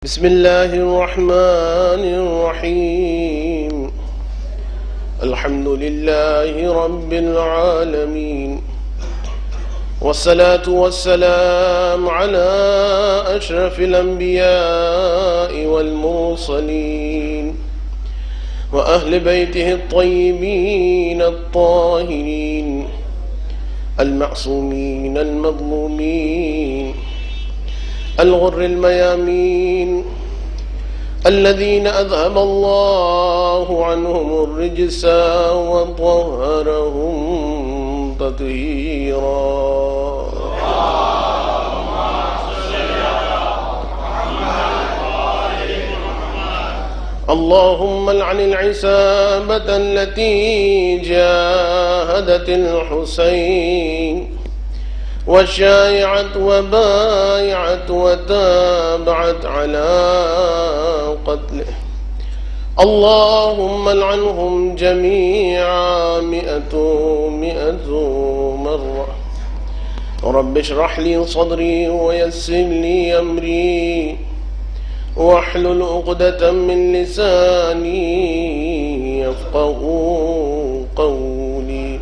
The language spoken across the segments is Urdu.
بسم الله الرحمن الرحيم. الحمد لله رب العالمين، والصلاة والسلام على أشرف الأنبياء والمرسلين وأهل بيته الطيبين الطاهرين المعصومين المظلومين الغر الميامين الذين أذهب الله عنهم الرجس وطهرهم تطهيرا. اللهم لعن العصابة التي جاهدت الحسين وشايعت وبايعت وتابعت على قتله. اللهم لعنهم جميعا مئة مرة. رب اشرح لي صدري ويسر لي أمري واحلل عقدة من لساني يفقهوا قولي.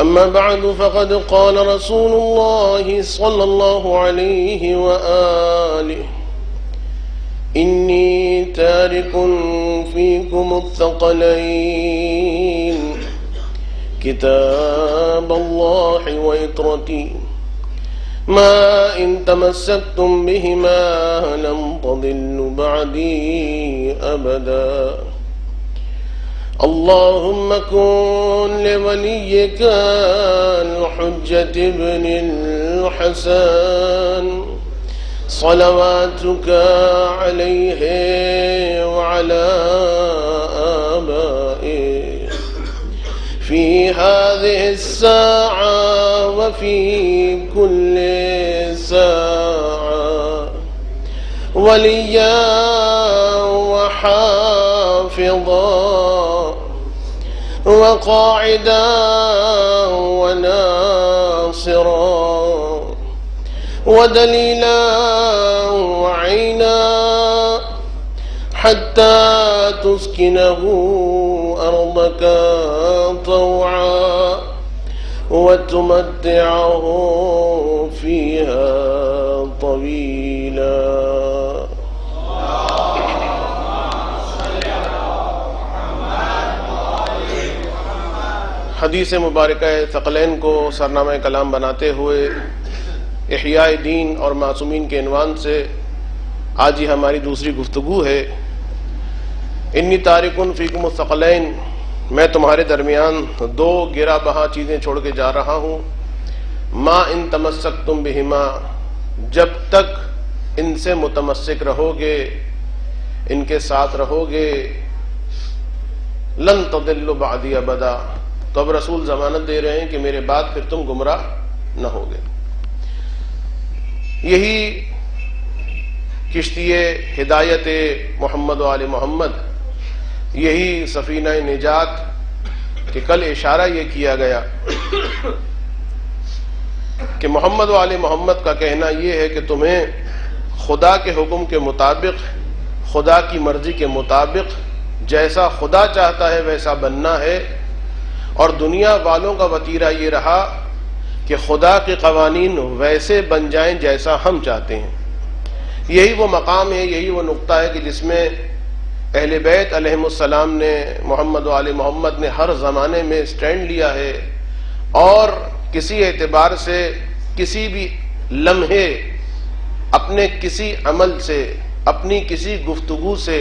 أما بعد، فقد قال رسول الله صلى الله عليه وآله: إني تارك فيكم الثقلين، كتاب الله وإطرتي، ما إن تمسكتم بهما لم تضلوا بعدي أبدا. اللهم كن لوليك الحجة ابن الحسن صلواتك عليه وعلى آبائه في هذه الساعة وفي كل ساعة وليا وحافظا وقاعدا وناصرا ودليلا وعينا حتى تسكنه أرضك طوعا وتمتعه فيها طويلا. حدیث مبارکہ ثقلین کو سرنامہ کلام بناتے ہوئے احیاء دین اور معصومین کے عنوان سے آج یہ ہماری دوسری گفتگو ہے. انی تارکن فیکم الثقلین، میں تمہارے درمیان دو گرا بہا چیزیں چھوڑ کے جا رہا ہوں. ما ان تمسکتم بہما، جب تک ان سے متمسک رہو گے، ان کے ساتھ رہو گے، لن تضلوا بعدی ابدا، تو اب رسول ضمانت دے رہے ہیں کہ میرے بعد پھر تم گمراہ نہ ہوگے. یہی کشتی ہدایت محمد و آل محمد، یہی سفینہ نجات کہ کل اشارہ یہ کیا گیا کہ محمد و آل محمد کا کہنا یہ ہے کہ تمہیں خدا کے حکم کے مطابق، خدا کی مرضی کے مطابق جیسا خدا چاہتا ہے ویسا بننا ہے، اور دنیا والوں کا وتیرہ یہ رہا کہ خدا کے قوانین ویسے بن جائیں جیسا ہم چاہتے ہیں. یہی وہ مقام ہے، یہی وہ نقطہ ہے کہ جس میں اہل بیت علیہم السلام نے، محمد و آل محمد نے ہر زمانے میں سٹینڈ لیا ہے، اور کسی اعتبار سے، کسی بھی لمحے، اپنے کسی عمل سے، اپنی کسی گفتگو سے،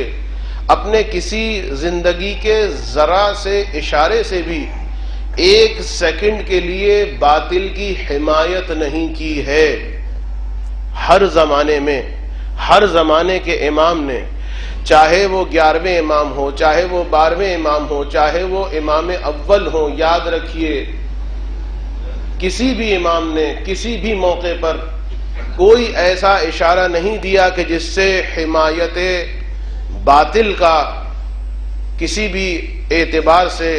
اپنے کسی زندگی کے ذرا سے اشارے سے بھی ایک سیکنڈ کے لیے باطل کی حمایت نہیں کی ہے. ہر زمانے میں، ہر زمانے کے امام نے، چاہے وہ 11ویں امام ہو، چاہے وہ 12ویں امام ہو، چاہے وہ امام اول ہو، یاد رکھیے کسی بھی امام نے کسی بھی موقع پر کوئی ایسا اشارہ نہیں دیا کہ جس سے حمایت باطل کا کسی بھی اعتبار سے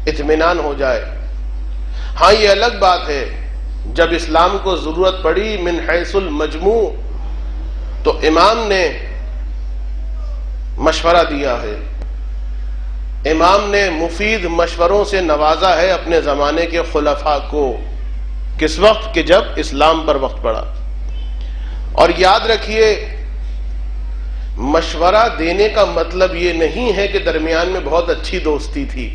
اطمینان ہو جائے. ہاں یہ الگ بات ہے جب اسلام کو ضرورت پڑی من حیث المجموع تو امام نے مشورہ دیا ہے، امام نے مفید مشوروں سے نوازا ہے اپنے زمانے کے خلفاء کو۔ کس وقت؟ کہ جب اسلام پر وقت پڑا۔ اور یاد رکھیے، مشورہ دینے کا مطلب یہ نہیں ہے کہ درمیان میں بہت اچھی دوستی تھی۔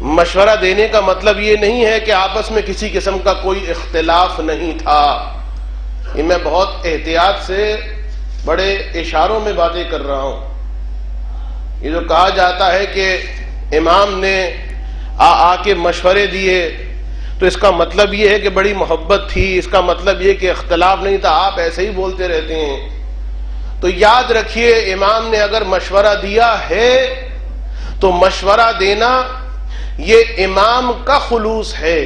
مشورہ دینے کا مطلب یہ نہیں ہے کہ آپس میں کسی قسم کا کوئی اختلاف نہیں تھا۔ یہ میں بہت احتیاط سے بڑے اشاروں میں باتیں کر رہا ہوں۔ یہ جو کہا جاتا ہے کہ امام نے آ کے مشورے دیے، تو اس کا مطلب یہ ہے کہ بڑی محبت تھی، اس کا مطلب یہ کہ اختلاف نہیں تھا، آپ ایسے ہی بولتے رہتے ہیں۔ تو یاد رکھیے، امام نے اگر مشورہ دیا ہے تو مشورہ دینا یہ امام کا خلوص ہے،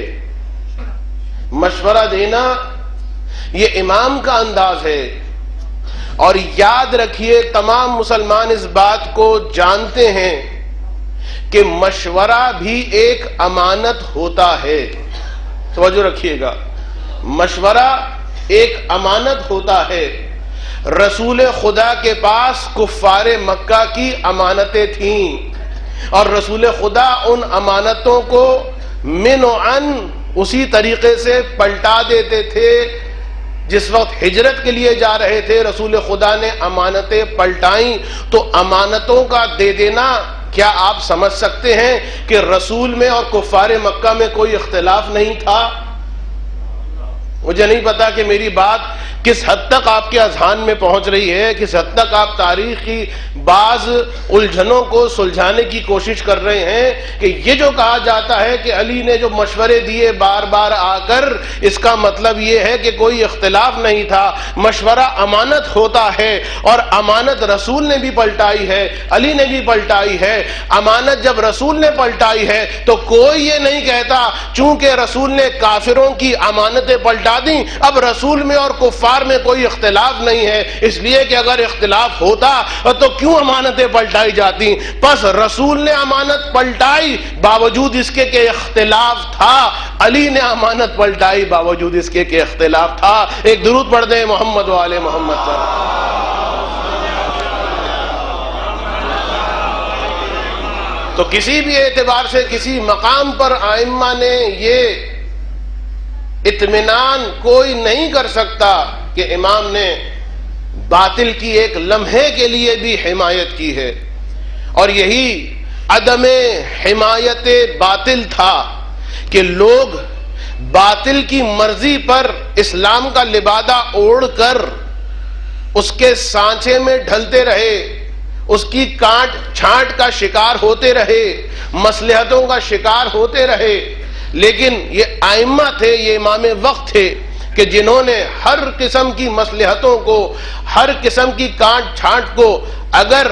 مشورہ دینا یہ امام کا انداز ہے۔ اور یاد رکھیے، تمام مسلمان اس بات کو جانتے ہیں کہ مشورہ بھی ایک امانت ہوتا ہے۔ توجہ رکھیے گا، مشورہ ایک امانت ہوتا ہے۔ رسول خدا کے پاس کفار مکہ کی امانتیں تھیں، اور رسول خدا ان امانتوں کو من و عن اسی طریقے سے پلٹا دیتے تھے۔ جس وقت ہجرت کے لیے جا رہے تھے، رسول خدا نے امانتیں پلٹائیں، تو امانتوں کا دے دینا، کیا آپ سمجھ سکتے ہیں کہ رسول میں اور کفار مکہ میں کوئی اختلاف نہیں تھا؟ مجھے نہیں پتا کہ میری بات کس حد تک آپ کے اذہان میں پہنچ رہی ہے، کس حد تک آپ تاریخ کی بعض الجھنوں کو سلجھانے کی کوشش کر رہے ہیں کہ یہ جو کہا جاتا ہے کہ علی نے جو مشورے دیے بار بار آ کر، اس کا مطلب یہ ہے کہ کوئی اختلاف نہیں تھا۔ مشورہ امانت ہوتا ہے، اور امانت رسول نے بھی پلٹائی ہے، علی نے بھی پلٹائی ہے۔ امانت جب رسول نے پلٹائی ہے تو کوئی یہ نہیں کہتا چونکہ رسول نے کافروں کی امانتیں پلٹا دیں، اب رسول میں اور کفار میں کوئی اختلاف نہیں ہے، اس لیے کہ اگر اختلاف ہوتا تو کیوں امانتیں پلٹائی جاتی؟ پس رسول نے امانت پلٹائی باوجود اس کے کہ اختلاف تھا، علی نے امانت پلٹائی باوجود اس کے کہ اختلاف تھا۔ ایک درود پڑھ دیں محمد و آل محمد پر۔ تو کسی بھی اعتبار سے کسی مقام پر ائمہ نے یہ اطمینان کوئی نہیں کر سکتا کہ امام نے باطل کی ایک لمحے کے لیے بھی حمایت کی ہے، اور یہی عدم حمایت باطل تھا کہ لوگ باطل کی مرضی پر اسلام کا لبادہ اوڑھ کر اس کے سانچے میں ڈھلتے رہے، اس کی کاٹ چھانٹ کا شکار ہوتے رہے، مصلحتوں کا شکار ہوتے رہے۔ لیکن یہ ائمہ تھے، یہ امام وقت تھے کہ جنہوں نے ہر قسم کی مصلحتوں کو، ہر قسم کی کاٹ چھانٹ کو، اگر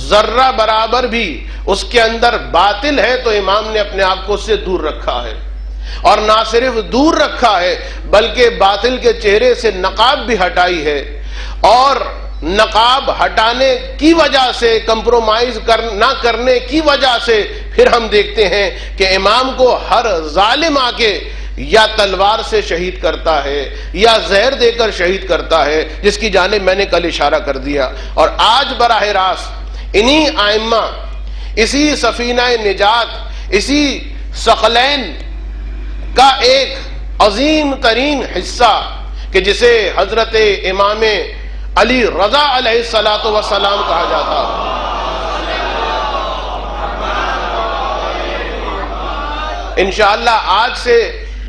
ذرہ برابر بھی اس کے اندر باطل ہے تو امام نے اپنے آپ کو اس سے دور رکھا ہے، اور نہ صرف دور رکھا ہے بلکہ باطل کے چہرے سے نقاب بھی ہٹائی ہے۔ اور نقاب ہٹانے کی وجہ سے، کمپرومائز نہ کرنے کی وجہ سے، پھر ہم دیکھتے ہیں کہ امام کو ہر ظالم آ کے یا تلوار سے شہید کرتا ہے یا زہر دے کر شہید کرتا ہے، جس کی جانب میں نے کل اشارہ کر دیا۔ اور آج براہ راست انہی ائمہ، اسی سفینہ نجات، اسی ثقلین کا ایک عظیم ترین حصہ کہ جسے حضرت امام علی رضا علیہ السلام کہا جاتا ہے، انشاءاللہ آج سے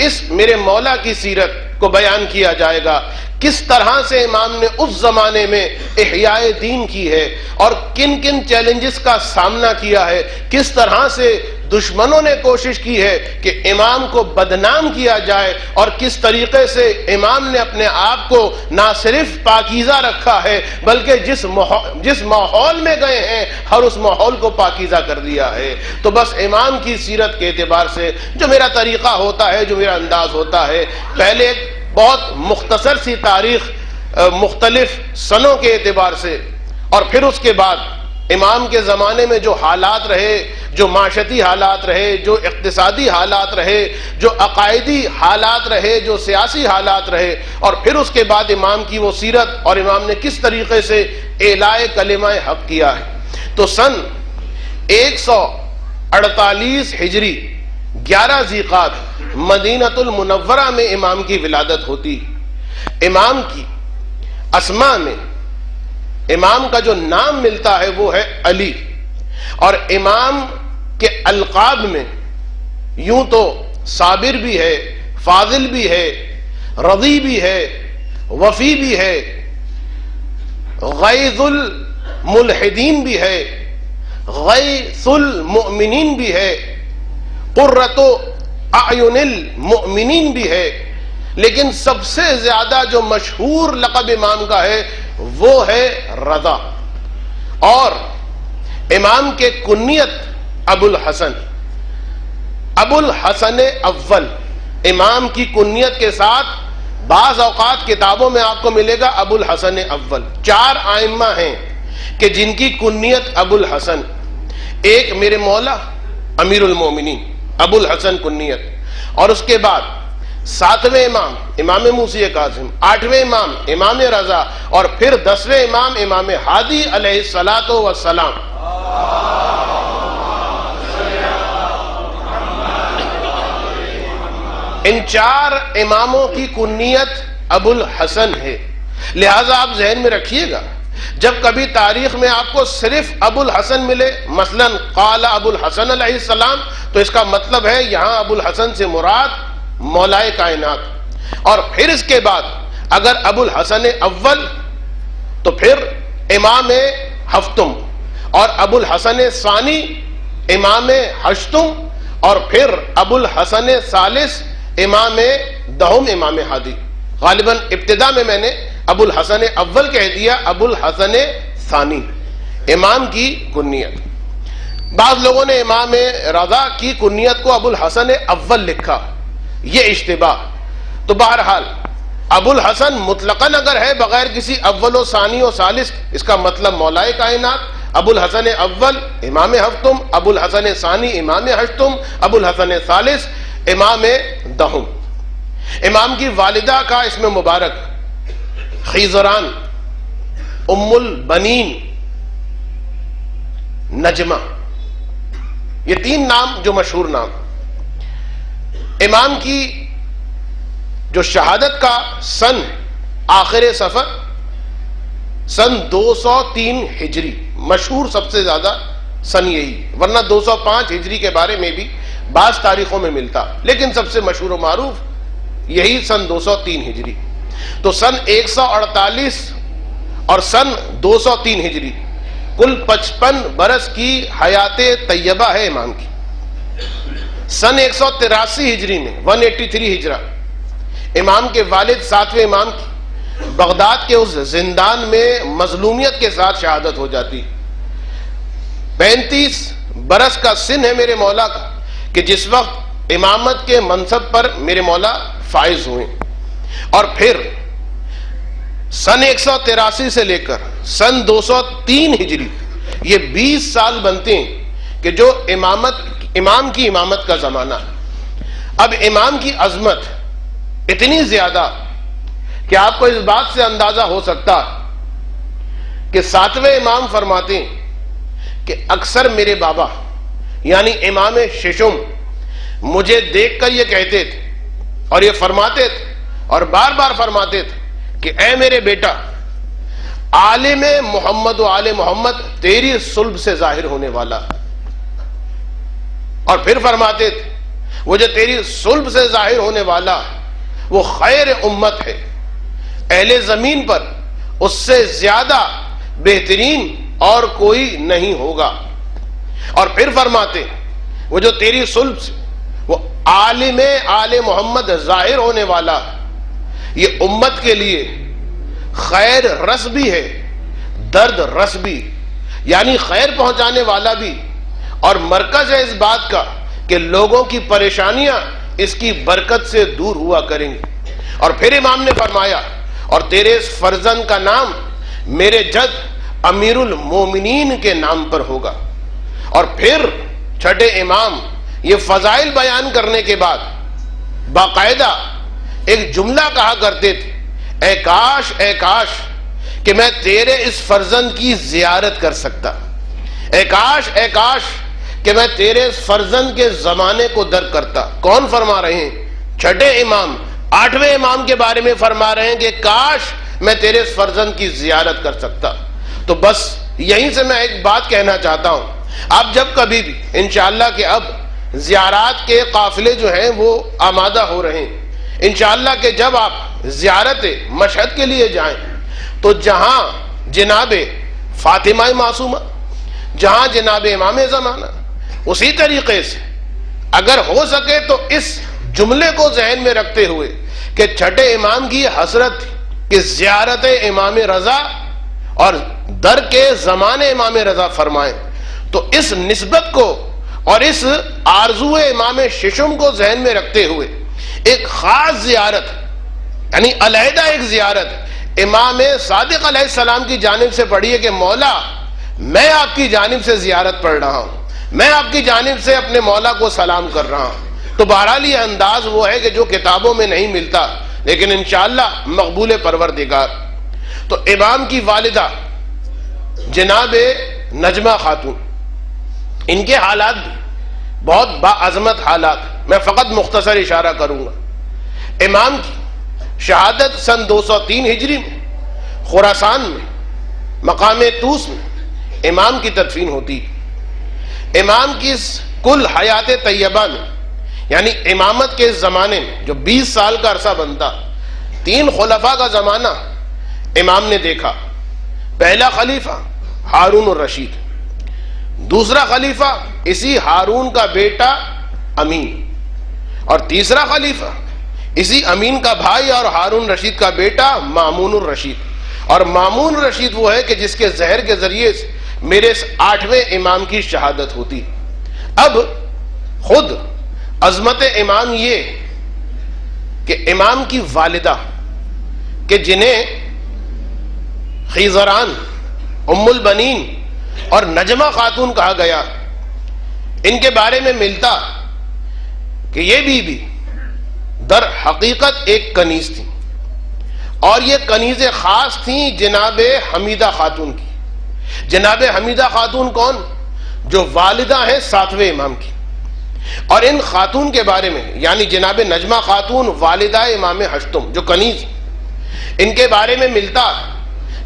اس میرے مولا کی سیرت کو بیان کیا جائے گا، کس طرح سے امام نے اس زمانے میں احیاء دین کی ہے اور کن کن چیلنجز کا سامنا کیا ہے، کس طرح سے دشمنوں نے کوشش کی ہے کہ امام کو بدنام کیا جائے، اور کس طریقے سے امام نے اپنے آپ کو نہ صرف پاکیزہ رکھا ہے بلکہ جس ماحول میں گئے ہیں ہر اس ماحول کو پاکیزہ کر دیا ہے۔ تو بس امام کی سیرت کے اعتبار سے جو میرا طریقہ ہوتا ہے، جو میرا انداز ہوتا ہے، پہلے ایک بہت مختصر سی تاریخ مختلف سنوں کے اعتبار سے، اور پھر اس کے بعد امام کے زمانے میں جو حالات رہے، جو معاشرتی حالات رہے، جو اقتصادی حالات رہے، جو عقائدی حالات رہے، جو سیاسی حالات رہے، اور پھر اس کے بعد امام کی وہ سیرت اور امام نے کس طریقے سے اعلاء کلمہ حق کیا ہے۔ تو سن 148 ہجری 11 ذیقعد مدینۃ المنورہ میں امام کی ولادت ہوتی۔ امام کی اسماء میں امام کا جو نام ملتا ہے وہ ہے علی، اور امام کے القاب میں یوں تو صابر بھی ہے، فاضل بھی ہے، رضی بھی ہے، وفی بھی ہے، غیظ الملحدین بھی ہے، غیث المؤمنین بھی ہے، قرۃ اعین المؤمنین بھی ہے، لیکن سب سے زیادہ جو مشہور لقب امام کا ہے وہ ہے رضا، اور امام کے کنیت ابو الحسن، ابو الحسن اول، امام کی کنیت کے ساتھ بعض اوقات کتابوں میں آپ کو ملے گا ابو الحسن اول۔ 4 ائمہ ہیں کہ جن کی کنیت ابو الحسن، ایک میرے مولا امیر المومنین ابو الحسن کنیت، اور اس کے بعد 7ویں امام امام موسی کاظم، 8ویں امام امام رضا، اور پھر 10ویں امام امام ہادی علیہ الصلاۃ والسلام۔ ان 4 اماموں کی کنیت ابو الحسن ہے، لہذا آپ ذہن میں رکھیے گا جب کبھی تاریخ میں آپ کو صرف ابو الحسن ملے، مثلا قال ابو الحسن علیہ السلام، تو اس کا مطلب ہے یہاں ابو الحسن سے مراد مولائے کائنات، اور پھر اس کے بعد اگر ابو الحسن اول تو پھر امام ہفتم، اور ابو الحسن ثانی امام ہشتم، اور پھر ابو الحسن ثالث امام دہم امام ہادی۔ غالباً ابتدا میں نے ابو الحسن اول کہہ دیا، ابو الحسن ثانی امام کی کنیت۔ بعض لوگوں نے امام رضا کی کنیت کو ابو الحسن اول لکھا، یہ اشتباہ۔ تو بہرحال ابو الحسن مطلقاً اگر ہے بغیر کسی اول و ثانی و ثالث، اس کا مطلب مولائے کائنات، ابو الحسن اول امام ہفتم، ابو الحسن ثانی امام ہشتم، ابو الحسن ثالث امام دہم۔ امام کی والدہ کا اسم مبارک خیزران ام البنین نجمہ، یہ 3 نام جو مشہور نام۔ امام کی جو شہادت کا سن آخر سفر سن 203 ہجری، مشہور سب سے زیادہ سن یہی، ورنہ 205 ہجری کے بارے میں بھی بعض تاریخوں میں ملتا، لیکن سب سے مشہور و معروف یہی سن 203 ہجری۔ تو سن 148 اور سن 203 ہجری کل 55 برس کی حیات طیبہ ہے امام کی۔ سن 183 ہجری میں 183 ہجرہ امام کے والد 7ویں امام کی بغداد کے اس زندان میں مظلومیت کے ساتھ شہادت ہو جاتی۔ 35 برس کا سن ہے میرے مولا کا کہ جس وقت امامت کے منصب پر میرے مولا فائز ہوئے، اور پھر سن 183 سے لے کر سن 203 ہجری یہ 20 سال بنتے ہیں کہ جو امام کی امامت کا زمانہ ہے۔ اب امام کی عظمت اتنی زیادہ کہ آپ کو اس بات سے اندازہ ہو سکتا کہ 7ویں امام فرماتے ہیں کہ اکثر میرے بابا یعنی امام ششم مجھے دیکھ کر یہ کہتے تھے اور یہ فرماتے تھے اور بار بار فرماتے تھے کہ اے میرے بیٹا، عالم محمد و آل محمد تیری صلب سے ظاہر ہونے والا، اور پھر فرماتے تھے وہ جو تیری صلب سے ظاہر ہونے والا وہ خیر امت ہے، اہل زمین پر اس سے زیادہ بہترین اور کوئی نہیں ہوگا، اور پھر فرماتے وہ جو تیری صلب سے وہ عالم آل محمد ظاہر ہونے والا یہ امت کے لیے خیر رس بھی ہے، درد رس بھی، یعنی خیر پہنچانے والا بھی، اور مرکز ہے اس بات کا کہ لوگوں کی پریشانیاں اس کی برکت سے دور ہوا کریں گی۔ اور پھر امام نے فرمایا اور تیرے اس فرزند کا نام میرے جد امیر المومنین کے نام پر ہوگا، اور پھر چھٹے امام یہ فضائل بیان کرنے کے بعد باقاعدہ ایک جملہ کہا کرتے تھے، اے کاش کہ میں تیرے اس فرزند کی زیارت کر سکتا، اے کاش کہ میں تیرے اس فرزند کے زمانے کو درک کرتا۔ کون فرما رہے ہیں؟ چھٹے امام 8ویں امام کے بارے میں فرما رہے ہیں کہ کاش میں تیرے اس فرزند کی زیارت کر سکتا۔ تو بس یہیں سے میں ایک بات کہنا چاہتا ہوں، آپ جب کبھی بھی انشاءاللہ کہ اب زیارات کے قافلے جو ہیں وہ آمادہ ہو رہے ہیں، انشاءاللہ کہ جب آپ زیارت مشہد کے لیے جائیں تو جہاں جناب فاطمہ معصومہ، جہاں جناب امام زمانہ، اسی طریقے سے اگر ہو سکے تو اس جملے کو ذہن میں رکھتے ہوئے کہ چھٹے امام کی حسرت تھی کہ زیارت امام رضا اور در کے زمانے امام رضا فرمائیں، تو اس نسبت کو اور اس آرزو امام ششم کو ذہن میں رکھتے ہوئے ایک خاص زیارت، یعنی علیحدہ ایک زیارت امام صادق علیہ السلام کی جانب سے پڑھیے کہ مولا میں آپ کی جانب سے زیارت پڑھ رہا ہوں، میں آپ کی جانب سے اپنے مولا کو سلام کر رہا ہوں۔ تو بہرحال یہ انداز وہ ہے کہ جو کتابوں میں نہیں ملتا لیکن انشاءاللہ مقبول پروردگار۔ تو امام کی والدہ جناب نجمہ خاتون، ان کے حالات بہت باعظمت حالات، میں فقط مختصر اشارہ کروں گا۔ امام کی شہادت سن 203 ہجری میں خراسان میں مقام طوس میں امام کی تدفین ہوتی۔ امام کی اس کل حیات طیبہ میں، یعنی امامت کے زمانے میں جو 20 سال کا عرصہ بنتا، 3 خلفاء کا زمانہ امام نے دیکھا۔ پہلا خلیفہ ہارون الرشید، دوسرا خلیفہ اسی ہارون کا بیٹا امین، اور تیسرا خلیفہ اسی امین کا بھائی اور ہارون رشید کا بیٹا مامون الرشید۔ اور مامون الرشید وہ ہے کہ جس کے زہر کے ذریعے سے میرے 8ویں امام کی شہادت ہوتی۔ اب خود عظمت امام یہ کہ امام کی والدہ کہ جنہیں خیزران، ام البنین اور نجمہ خاتون کہا گیا، ان کے بارے میں ملتا کہ یہ بھی در حقیقت ایک کنیز تھی، اور یہ کنیز خاص تھیں جناب حمیدہ خاتون کی۔ جناب حمیدہ خاتون کون؟ جو والدہ ہیں 7ویں امام کی۔ اور ان خاتون کے بارے میں یعنی جناب نجمہ خاتون والدہ امام ہشتم جو کنیز، ان کے بارے میں ملتا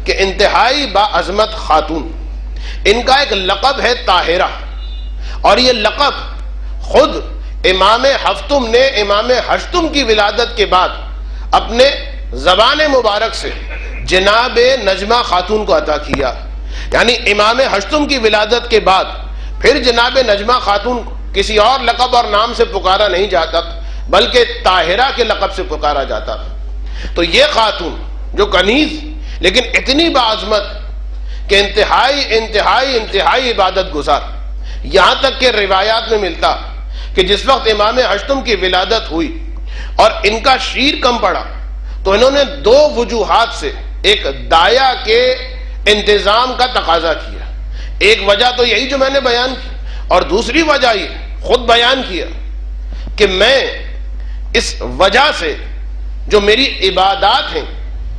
کہ انتہائی باعظمت خاتون، ان کا ایک لقب ہے طاہرہ، اور یہ لقب خود امام ہفتم نے امام ہشتم کی ولادت کے بعد اپنے زبان مبارک سے جناب نجمہ خاتون کو عطا کیا۔ یعنی امام ہشتم کی ولادت کے بعد پھر جناب نجمہ خاتون کو کسی اور لقب اور نام سے پکارا نہیں جاتا بلکہ طاہرہ کے لقب سے پکارا جاتا تھا۔ تو یہ خاتون جو کنیز لیکن اتنی باعظمت کہ انتہائی عبادت گزار، یہاں تک کہ روایات میں ملتا کہ جس وقت امام ہشتم کی ولادت ہوئی اور ان کا شیر کم پڑا تو انہوں نے 2 وجوہات سے ایک دایا کے انتظام کا تقاضا کیا۔ ایک وجہ تو یہی جو میں نے بیان کی، اور دوسری وجہ یہ خود بیان کیا کہ میں اس وجہ سے جو میری عبادات ہیں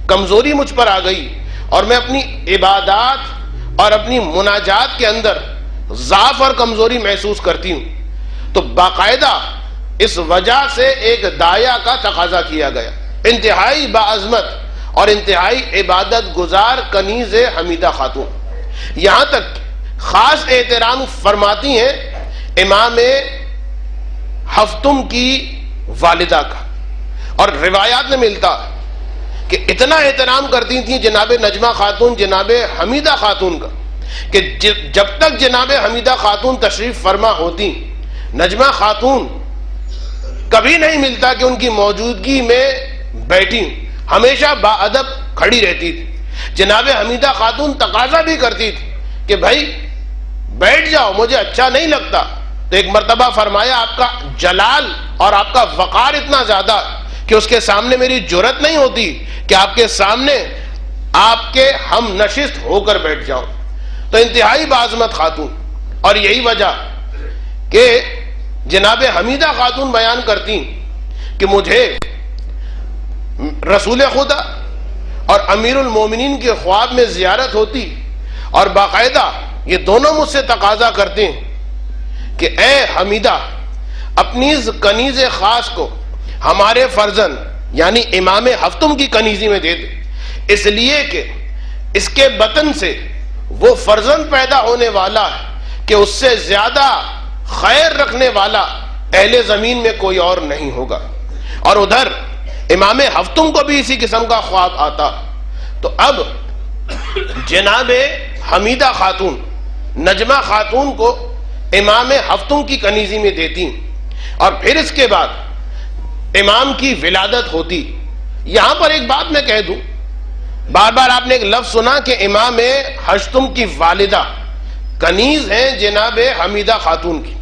کمزوری مجھ پر آ گئی، اور میں اپنی عبادات اور اپنی مناجات کے اندر ضعف اور کمزوری محسوس کرتی ہوں، تو باقاعدہ اس وجہ سے ایک دایا کا تقاضا کیا گیا۔ انتہائی باعظمت اور انتہائی عبادت گزار کنیز حمیدہ خاتون، یہاں تک خاص احترام فرماتی ہیں امام ہفتم کی والدہ کا، اور روایات میں ملتا کہ اتنا احترام کرتی تھیں جناب نجمہ خاتون جناب حمیدہ خاتون کا کہ جب تک جناب حمیدہ خاتون تشریف فرما ہوتی، نجمہ خاتون کبھی نہیں ملتا کہ ان کی موجودگی میں بیٹھی، ہمیشہ باادب کھڑی رہتی تھی۔ جناب حمیدہ خاتون تقاضا بھی کرتی تھی کہ بھائی بیٹھ جاؤ، مجھے اچھا نہیں لگتا۔ تو ایک مرتبہ فرمایا آپ کا جلال اور آپ کا وقار اتنا زیادہ کہ اس کے سامنے میری جرت نہیں ہوتی کہ آپ کے سامنے آپ کے ہم نشست ہو کر بیٹھ جاؤں۔ تو انتہائی باعظمت خاتون، اور یہی وجہ کہ جناب حمیدہ خاتون بیان کرتی کہ مجھے رسول خدا اور امیر المومنین کے خواب میں زیارت ہوتی اور باقاعدہ یہ دونوں مجھ سے تقاضا کرتے ہیں کہ اے حمیدہ اپنی اس کنیز خاص کو ہمارے فرزند یعنی امام ہفتم کی کنیزی میں دے دے، اس لیے کہ اس کے بطن سے وہ فرزند پیدا ہونے والا ہے کہ اس سے زیادہ خیر رکھنے والا اہل زمین میں کوئی اور نہیں ہوگا۔ اور ادھر امام ہفتم کو بھی اسی قسم کا خواب آتا۔ تو اب جناب حمیدہ خاتون نجمہ خاتون کو امام ہفتم کی کنیزی میں دیتی اور پھر اس کے بعد امام کی ولادت ہوتی۔ یہاں پر ایک بات میں کہہ دوں، بار بار آپ نے ایک لفظ سنا کہ امام ہشتم کی والدہ کنیز ہیں جناب حمیدہ خاتون کی،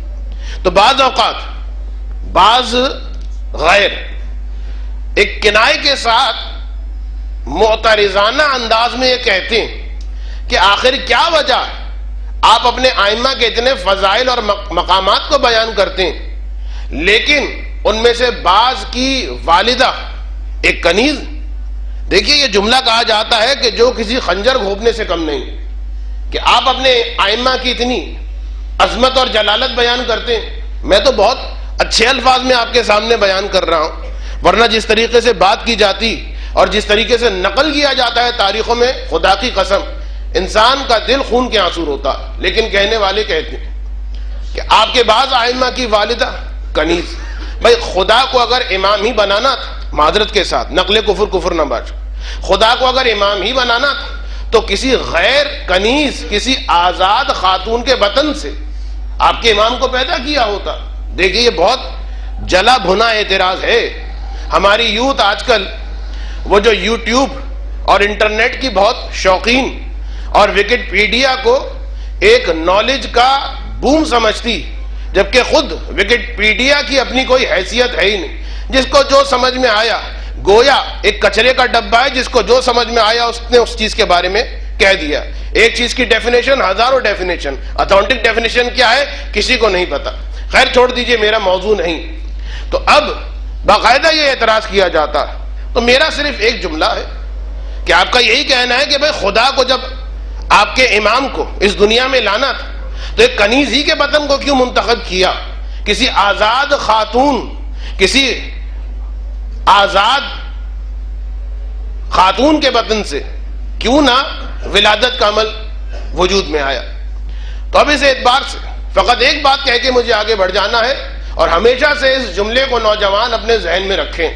تو بعض اوقات بعض غیر ایک کنائے کے ساتھ معترضانہ انداز میں یہ کہتے ہیں کہ آخر کیا وجہ ہے آپ اپنے ائمہ کے اتنے فضائل اور مقامات کو بیان کرتے ہیں لیکن ان میں سے بعض کی والدہ ایک کنیز۔ دیکھیے یہ جملہ کہا جاتا ہے کہ جو کسی خنجر گھونپنے سے کم نہیں، کہ آپ اپنے ائمہ کی اتنی عظمت اور جلالت بیان کرتے ہیں۔ میں تو بہت اچھے الفاظ میں آپ کے سامنے بیان کر رہا ہوں، ورنہ جس طریقے سے بات کی جاتی اور جس طریقے سے نقل کیا جاتا ہے تاریخوں میں، خدا کی قسم انسان کا دل خون کے آنسو ہوتا ہے۔ لیکن کہنے والے کہتے ہیں کہ آپ کے بعض ائمہ کی والدہ کنیز۔ بھائی خدا کو اگر امام ہی بنانا تھا، معذرت کے ساتھ نقل کفر نہ باز، خدا کو اگر امام ہی بنانا تھا تو کسی غیر کنیز کسی آزاد خاتون کے بطن سے آپ کے امام کو پیدا کیا ہوتا۔ دیکھیے یہ بہت جلا بھنا اعتراض ہے۔ ہماری یوتھ آج کل وہ جو یوٹیوب اور انٹرنیٹ کی بہت شوقین اور وکیپیڈیا کو ایک نالج کا بوم سمجھتی، جبکہ خود وکیپیڈیا کی اپنی کوئی حیثیت ہے ہی نہیں۔ جس کو جو سمجھ میں آیا گویا ایک کچرے کا ڈبہ ہے، جس کو جو سمجھ میں آیا اس نے اس چیز کے بارے میں کہہ دیا۔ ایک چیز کی ڈیفینیشن ہزاروں ڈیفینیشن، اتھینٹک ڈیفینیشن کیا ہے کسی کو نہیں پتا۔ خیر چھوڑ دیجئے، میرا موضوع نہیں۔ تو اب باقاعدہ یہ اعتراض کیا جاتا ہے، تو میرا صرف ایک جملہ ہے کہ آپ کا یہی کہنا ہے کہ بھئی خدا کو جب آپ کے امام کو اس دنیا میں لانا تھا تو ایک کنیز ہی کے بطن کو کیوں منتخب کیا؟ کسی آزاد خاتون، کسی آزاد خاتون کے بطن سے کیوں نہ ولادت کا عمل وجود میں آیا؟ تو اب اس اعتبار سے فقط ایک بات کہہ کے مجھے آگے بڑھ جانا ہے، اور ہمیشہ سے اس جملے کو نوجوان اپنے ذہن میں رکھیں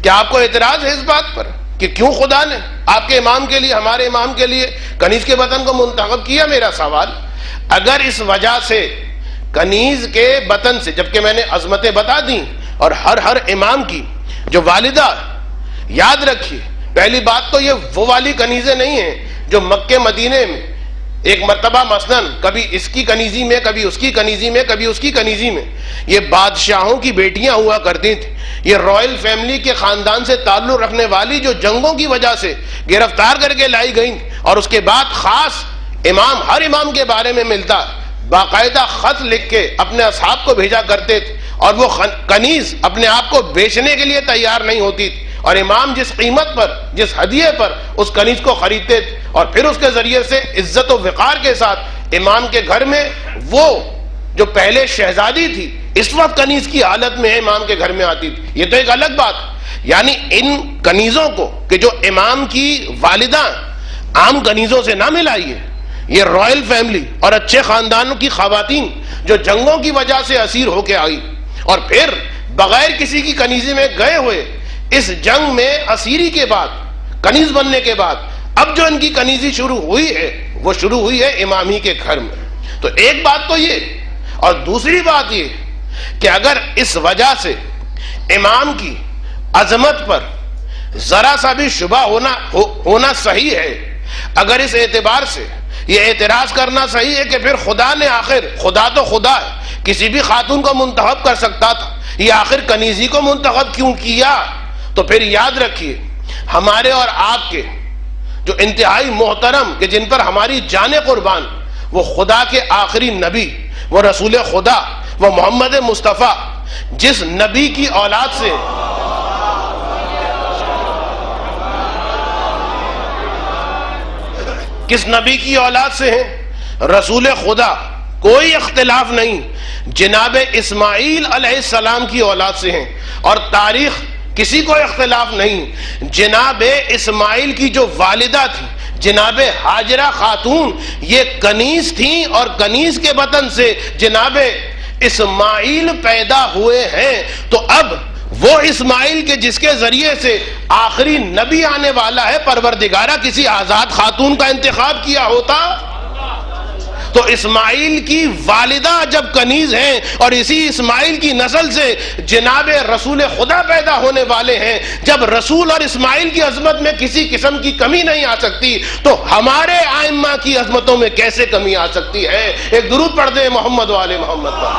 کہ آپ کو اعتراض ہے اس بات پر کہ کیوں خدا نے آپ کے امام کے لیے، ہمارے امام کے لیے کنیز کے بطن کو منتخب کیا؟ میرا سوال، اگر اس وجہ سے کنیز کے بطن سے، جبکہ میں نے عظمتیں بتا دیں اور ہر امام کی جو والدہ، یاد رکھیے پہلی بات تو یہ وہ والی کنیزیں نہیں ہیں جو مکے مدینے میں ایک مرتبہ مثلاً کبھی اس کی کنیزی میں، کبھی اس کی کنیزی میں، کبھی اس کی کنیزی میں، یہ بادشاہوں کی بیٹیاں ہوا کرتی تھیں، یہ رائل فیملی کے خاندان سے تعلق رکھنے والی جو جنگوں کی وجہ سے گرفتار کر کے لائی گئیں، اور اس کے بعد خاص امام، ہر امام کے بارے میں ملتا باقاعدہ خط لکھ کے اپنے اصحاب کو بھیجا کرتے تھے، اور وہ کنیز اپنے آپ کو بیچنے کے لیے تیار نہیں ہوتی تھی، اور امام جس قیمت پر، جس ہدیے پر اس کنیز کو خریدتے تھے، اور پھر اس کے ذریعے سے عزت و وقار کے ساتھ امام کے گھر میں وہ جو پہلے شہزادی تھی اس وقت کنیز کی حالت میں امام کے گھر میں آتی تھی۔ یہ تو ایک الگ بات، یعنی ان کنیزوں کو کہ جو امام کی والدہ عام کنیزوں سے نہ ملائیے، یہ رائل فیملی اور اچھے خاندانوں کی خواتین جو جنگوں کی وجہ سے اسیر ہو کے آئی اور پھر بغیر کسی کی کنیزی میں گئے ہوئے اس جنگ میں اسیری کے بعد، کنیز بننے کے بعد اب جو ان کی کنیزی شروع ہوئی ہے وہ شروع ہوئی ہے امامی کے گھر میں۔ تو ایک بات تو یہ، اور دوسری بات یہ کہ اگر اس وجہ سے امام کی عظمت پر ذرا سا بھی شبہ ہونا صحیح ہے، اگر اس اعتبار سے یہ اعتراض کرنا صحیح ہے کہ پھر خدا نے آخر، خدا تو خدا ہے، کسی بھی خاتون کو منتخب کر سکتا تھا، یہ آخر کنیزی کو منتخب کیوں کیا؟ تو پھر یاد رکھیے ہمارے اور آپ کے جو انتہائی محترم کہ جن پر ہماری جانیں قربان، وہ خدا کے آخری نبی، وہ رسول خدا وہ محمد مصطفیٰ جس نبی کی اولاد سے کس نبی کی اولاد سے ہیں؟ رسول خدا، کوئی اختلاف نہیں، جناب اسماعیل علیہ السلام کی اولاد سے ہیں، اور تاریخ کسی کو اختلاف نہیں، جناب اسماعیل کی جو والدہ تھی جناب ہاجرہ خاتون، یہ کنیز تھیں، اور کنیز کے بطن سے جناب اسماعیل پیدا ہوئے ہیں۔ تو اب وہ اسماعیل کے جس کے ذریعے سے آخری نبی آنے والا ہے، پروردگارہ کسی آزاد خاتون کا انتخاب کیا ہوتا؟ تو اسماعیل کی والدہ جب کنیز ہیں اور اسی اسماعیل کی نسل سے جناب رسول خدا پیدا ہونے والے ہیں، جب رسول اور اسماعیل کی عظمت میں کسی قسم کی کمی نہیں آ سکتی تو ہمارے ائمہ کی عظمتوں میں کیسے کمی آ سکتی ہے؟ ایک درود پڑھ دیں محمد و آل محمد پر۔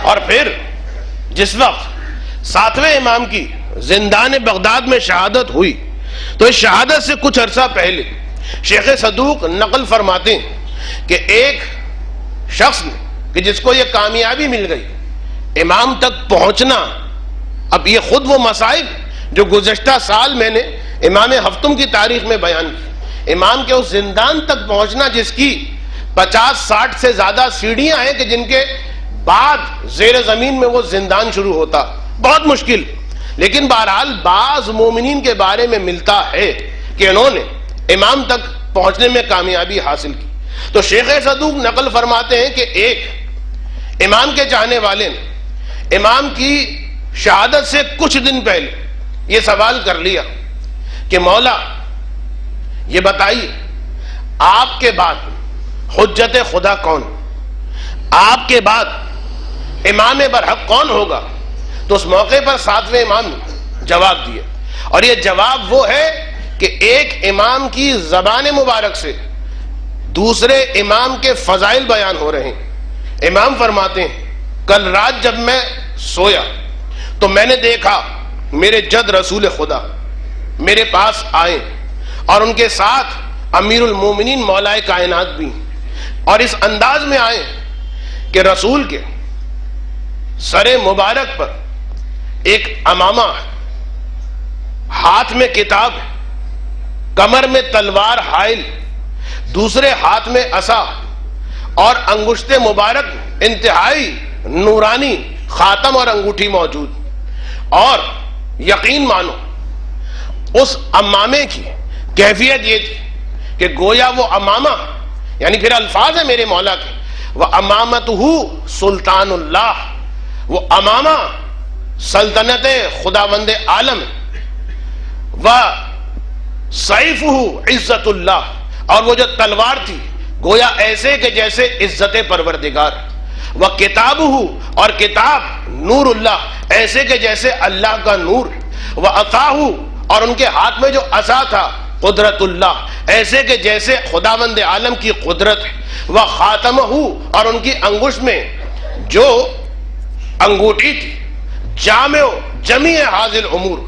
اور پھر جس وقت ساتویں امام کی زندان بغداد میں شہادت ہوئی تو اس شہادت سے کچھ عرصہ پہلے شیخ صدوق نقل فرماتے ہیں کہ ایک شخص نے کہ جس کو یہ کامیابی مل گئی امام تک پہنچنا، اب یہ خود وہ مصائب جو گزشتہ سال میں نے امام ہفتم کی تاریخ میں بیان کی، امام کے اس زندان تک پہنچنا جس کی 50-60 سے زیادہ سیڑھیاں ہیں کہ جن کے بعد زیر زمین میں وہ زندان شروع ہوتا، بہت مشکل، لیکن بہرحال بعض مومنین کے بارے میں ملتا ہے کہ انہوں نے امام تک پہنچنے میں کامیابی حاصل کی۔ تو شیخ صدوق نقل فرماتے ہیں کہ ایک امام کے چاہنے والے نے امام کی شہادت سے کچھ دن پہلے یہ سوال کر لیا کہ مولا یہ بتائیے آپ کے بعد حجت خدا کون، آپ کے بعد امام برحق کون ہوگا؟ تو اس موقع پر ساتویں امام نے جواب دیا، اور یہ جواب وہ ہے کہ ایک امام کی زبان مبارک سے دوسرے امام کے فضائل بیان ہو رہے ہیں۔ امام فرماتے ہیں کل رات جب میں سویا تو میں نے دیکھا میرے جد رسول خدا میرے پاس آئے اور ان کے ساتھ امیر المومنین مولا کائنات بھی، اور اس انداز میں آئے کہ رسول کے سر مبارک پر ایک امامہ ہے، ہاتھ میں کتاب ہے، کمر میں تلوار حائل، دوسرے ہاتھ میں عصا، اور انگشت مبارک انتہائی نورانی خاتم اور انگوٹھی موجود، اور یقین مانو اس امامے کی کیفیت یہ تھی کہ گویا وہ امامہ، یعنی پھر الفاظ ہے میرے مولا کے، وَأَمَامَتُهُ سلطان اللہ، وہ امامہ سلطنت خداوند عالم، وَسَيْفُهُ عزت اللہ، اور وہ جو تلوار تھی گویا ایسے کہ جیسے عزت پروردگار، وَكِتَابُهُ، اور کتاب نور اللہ، ایسے کہ جیسے اللہ کا نور، وَعَصَاهُ، اور ان کے ہاتھ میں جو عصا تھا قدرت اللہ، ایسے کہ جیسے خداوند عالم کی قدرت ہے، وَخَاتَمَهُ، اور ان کی انگشت میں جو انگوٹھی تھی، جامع جمیع حاضر امور،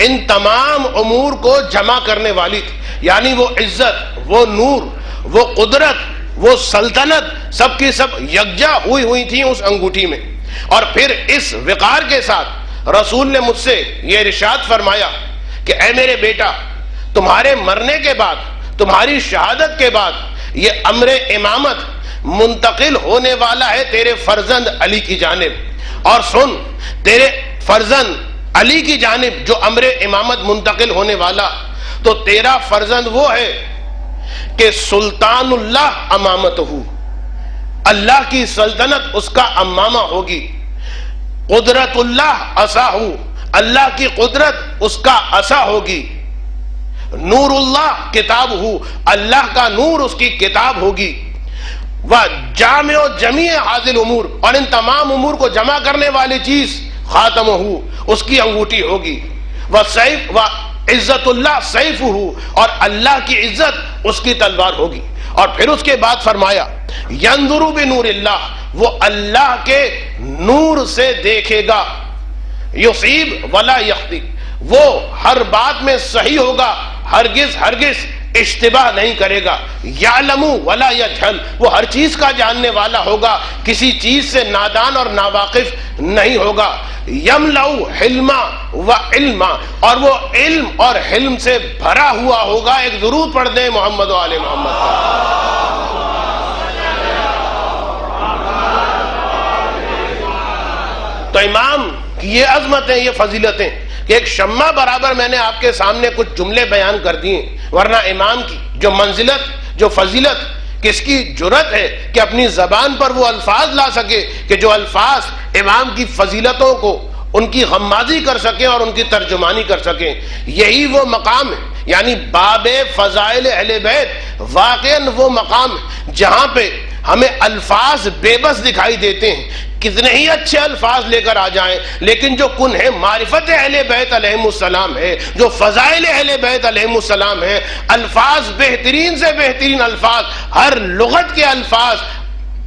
ان تمام امور کو جمع کرنے والی تھی، یعنی وہ عزت، وہ نور، وہ قدرت، وہ سلطنت سب کی سب یکجا ہوئی تھی اس انگوٹھی میں۔ اور پھر اس وقار کے ساتھ رسول نے مجھ سے یہ ارشاد فرمایا کہ اے میرے بیٹا، تمہارے مرنے کے بعد، تمہاری شہادت کے بعد یہ امر امامت منتقل ہونے والا ہے تیرے فرزند علی کی جانب، اور سن تیرے فرزند علی کی جانب جو امر امامت منتقل ہونے والا، تو تیرا فرزند وہ ہے کہ سلطان اللہ امامتہ، اللہ کی سلطنت اس کا امامہ ہوگی، قدرت اللہ عصاہ، اللہ کی قدرت اس کا عصا ہوگی، نور اللہ کتاب ہو، اللہ کا نور اس کی کتاب ہوگی، وَجَامِعُ جَمِيعِ حاضر امور، اور ان تمام امور کو جمع کرنے والی چیز خاتم ہو، اس کی انگوٹھی ہوگی، وَسَيْفُ عزت اللہ سیف ہو، اور اللہ کی عزت اس کی تلوار ہوگی۔ اور پھر اس کے بعد فرمایا يَنْظُرُ بِنُورِ اللَّهِ، وہ اللہ کے نور سے دیکھے گا، يُصِيبُ وَلَا يَخْطِئُ، وہ ہر بات میں صحیح ہوگا، ہرگز اشتباہ نہیں کرے گا. یعلم ولا یجہل، وہ ہر چیز کا جاننے والا ہوگا، کسی چیز سے نادان اور ناواقف نہیں ہوگا. یملأ حلما و علما، اور وہ علم اور حلم سے بھرا ہوا ہوگا. ایک درود پڑھ دیں محمد و آل محمد کا. تو امام کی یہ عظمتیں، یہ فضیلتیں کہ ایک شمع برابر میں نے آپ کے سامنے کچھ جملے بیان کر دیے، ورنہ امام کی جو منزلت، جو فضیلت، کس کی جرأت ہے کہ اپنی زبان پر وہ الفاظ لا سکے کہ جو الفاظ امام کی فضیلتوں کو ان کی غمازی کر سکیں اور ان کی ترجمانی کر سکیں. یہی وہ مقام ہے، یعنی باب فضائل اہل بیت واقعاً وہ مقام ہے جہاں پہ ہمیں الفاظ بے بس دکھائی دیتے ہیں. کتنے ہی اچھے الفاظ لے کر آ جائیں، لیکن جو کنہ معرفت اہل بیت علیہم السلام ہے، جو فضائل اہل بیت علیہم السلام ہے، الفاظ بہترین سے بہترین الفاظ، ہر لغت کے الفاظ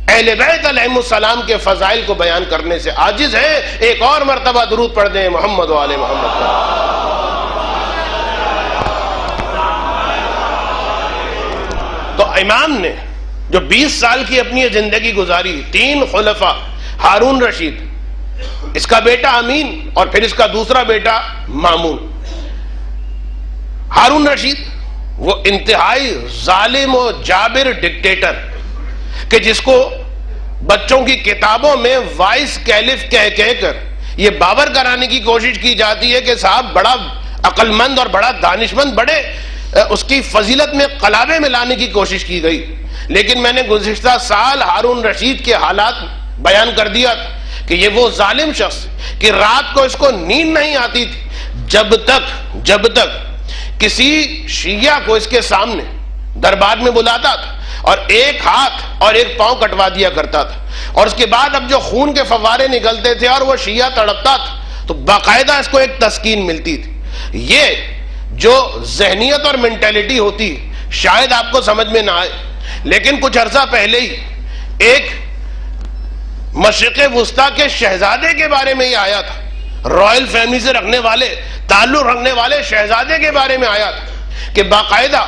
اہل بیت علیہم السلام کے فضائل کو بیان کرنے سے عاجز ہے. ایک اور مرتبہ درود پڑھ دیں محمد و آل محمد کا. تو امام نے جو 20 سال کی اپنی زندگی گزاری، 3 خلفاء، ہارون رشید، اس کا بیٹا امین، اور پھر اس کا دوسرا بیٹا مامون. ہارون رشید وہ انتہائی ظالم و جابر ڈکٹیٹر کہ جس کو بچوں کی کتابوں میں وائس کیلف کہہ کر یہ باور کرانے کی کوشش کی جاتی ہے کہ صاحب بڑا عقل مند اور بڑا دانشمند، بڑے اس کی فضیلت میں قلابے میں لانے کی کوشش کی گئی. لیکن میں نے گزشتہ سال ہارون رشید کے حالات بیان کر دیا تھا کہ یہ وہ ظالم شخص کہ رات کو اس کو نیند نہیں آتی تھی جب تک کسی شیعہ کو اس کے سامنے دربار میں بلاتا تھا اور ایک ہاتھ اور ایک پاؤں کٹوا دیا کرتا تھا. اور اس کے بعد اب جو خون کے فوارے نکلتے تھے اور وہ شیعہ تڑپتا تھا تو باقاعدہ اس کو ایک تسکین ملتی تھی. یہ جو ذہنیت اور مینٹیلٹی ہوتی شاید آپ کو سمجھ میں نہ آئے، لیکن کچھ عرصہ پہلے ہی ایک مشرق وسطیٰ کے شہزادے کے بارے میں یہ آیا تھا، رائل فیملی سے رکھنے والے، تعلق رکھنے والے شہزادے کے بارے میں آیا تھا کہ باقاعدہ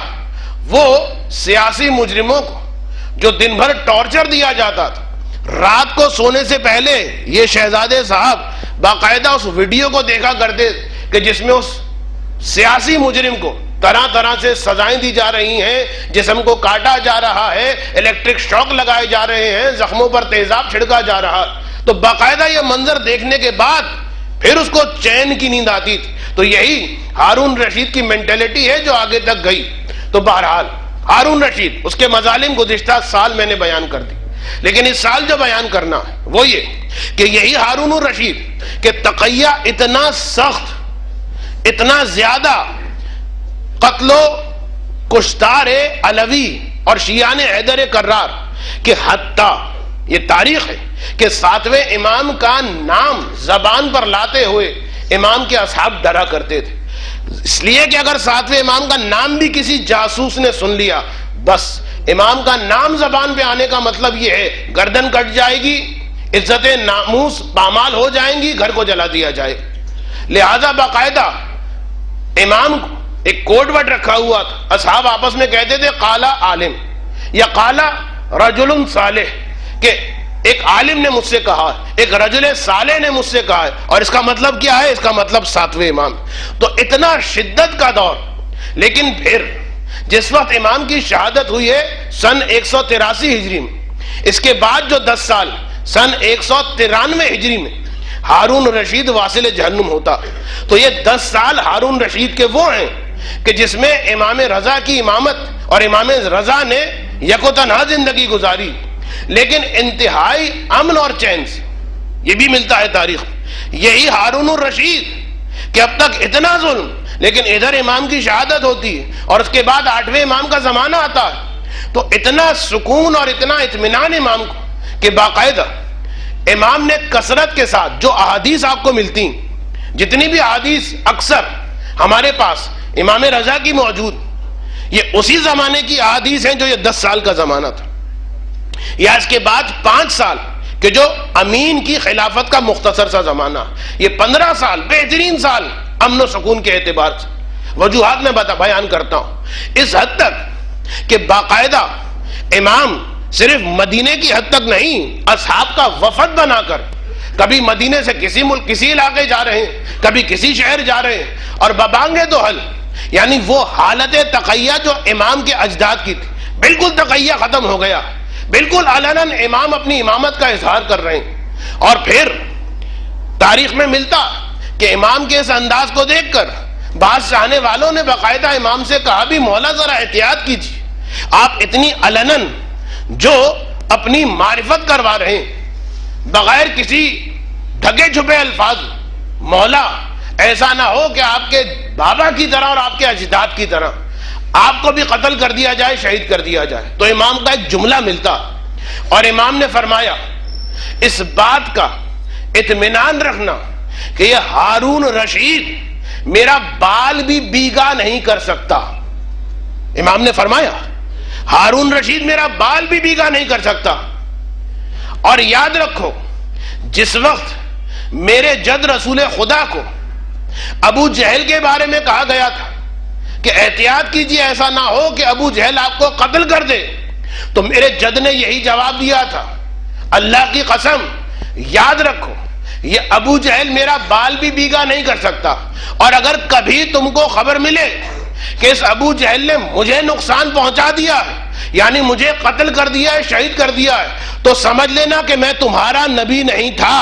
وہ سیاسی مجرموں کو جو دن بھر ٹارچر دیا جاتا تھا، رات کو سونے سے پہلے یہ شہزادے صاحب باقاعدہ اس ویڈیو کو دیکھا کرتے کہ جس میں اس سیاسی مجرم کو طرح طرح سے سزائیں دی جا رہی ہیں، جسم کو کاٹا جا رہا ہے، الیکٹرک شاک لگائے جا رہے ہیں، زخموں پر تیزاب چھڑکا جا رہا. تو باقاعدہ یہ منظر دیکھنے کے بعد پھر اس کو چین کی نیند آتی تھی. تو یہی ہارون رشید کی مینٹیلٹی ہے جو آگے تک گئی. تو بہرحال ہارون رشید، اس کے مظالم گزشتہ سال میں نے بیان کر دی، لیکن اس سال جو بیان کرنا ہے وہ یہ کہ یہی ہارون الرشید کہ تقیہ اتنا سخت، اتنا زیادہ قتل و کشتار علوی اور شیعان حیدر کرار کہ حتیٰ یہ تاریخ ہے کہ 7ویں امام کا نام زبان پر لاتے ہوئے امام کے اصحاب ڈرا کرتے تھے، اس لیے کہ اگر 7ویں امام کا نام بھی کسی جاسوس نے سن لیا، بس امام کا نام زبان پہ آنے کا مطلب یہ ہے گردن کٹ جائے گی، عزت ناموس پامال ہو جائیں گی، گھر کو جلا دیا جائے. لہذا باقاعدہ امام کو ایک کوڈ ورڈ رکھا ہوا تھا. اصحاب آپس میں کہتے تھے قالا عالم یا قالا رجل صالح، کہ ایک عالم نے مجھ سے کہا، ایک رجل صالح نے مجھ سے کہا ہے. اور اس کا مطلب کیا ہے؟ اس کا مطلب 7ویں امام. تو اتنا شدت کا دور. لیکن پھر جس وقت امام کی شہادت ہوئی ہے سن 183 ہجری میں، اس کے بعد جو 10 سال سن 193 ہجری میں ہارون رشید واصل جہنم ہوتا. تو یہ 10 سال ہارون رشید کے وہ ہیں کہ جس میں امام رضا کی امامت اور امام رضا نے یک و تنہا زندگی گزاری، لیکن انتہائی امن اور چین سے. یہ بھی ملتا ہے تاریخ میں. یہی ہارون الرشید کہ اب تک اتنا ظلم، لیکن ادھر امام کی شہادت ہوتی ہے اور اس کے بعد 8ویں امام کا زمانہ آتا ہے تو اتنا سکون اور اتنا اطمینان امام کو کہ باقاعدہ امام نے کثرت کے ساتھ جو احادیث آپ کو ملتی ہیں، جتنی بھی احادیث اکثر ہمارے پاس امام رضا کی موجود، یہ اسی زمانے کی احادیث ہیں جو یہ 10 سال کا زمانہ تھا، یا اس کے بعد 5 سال کہ جو امین کی خلافت کا مختصر سا زمانہ. یہ 15 سال بہترین سال امن و سکون کے اعتبار سے. وجوہات میں بیان کرتا ہوں، اس حد تک کہ باقاعدہ امام صرف مدینے کی حد تک نہیں، اصحاب کا وفد بنا کر کبھی مدینے سے کسی ملک کسی علاقے جا رہے ہیں، کبھی کسی شہر جا رہے ہیں، اور ببانگے تو حل، یعنی وہ حالت تقیہ جو امام کے اجداد کی تھی، بالکل تقیہ ختم ہو گیا، بالکل علناً امام اپنی امامت کا اظہار کر رہے ہیں۔ اور پھر تاریخ میں ملتا کہ امام کے اس انداز کو دیکھ کر بعض چاہنے والوں نے باقاعدہ امام سے کہا بھی مولا ذرا احتیاط کیجیے، آپ اتنی علناً جو اپنی معرفت کروا رہے ہیں بغیر کسی ڈھکے چھپے الفاظ، مولا ایسا نہ ہو کہ آپ کے بابا کی طرح اور آپ کے اجداد کی طرح آپ کو بھی قتل کر دیا جائے، شہید کر دیا جائے۔ تو امام کا ایک جملہ ملتا اور امام نے فرمایا اس بات کا اطمینان رکھنا کہ یہ ہارون رشید میرا بال بھی بیگا نہیں کر سکتا۔ امام نے فرمایا ہارون رشید میرا بال بھی بیگا نہیں کر سکتا، اور یاد رکھو جس وقت میرے جد رسول خدا کو ابو جہل کے بارے میں کہا گیا تھا کہ احتیاط کیجیے ایسا نہ ہو کہ ابو جہل آپ کو قتل کر دے، تو میرے جد نے یہی جواب دیا تھا، اللہ کی قسم یاد رکھو یہ ابو جہل میرا بال بھی بیگا نہیں کر سکتا، اور اگر کبھی تم کو خبر ملے کہ اس ابو جہل نے مجھے نقصان پہنچا دیا ہے، یعنی مجھے قتل کر دیا ہے، شہید کر دیا ہے، تو سمجھ لینا کہ میں تمہارا نبی نہیں تھا،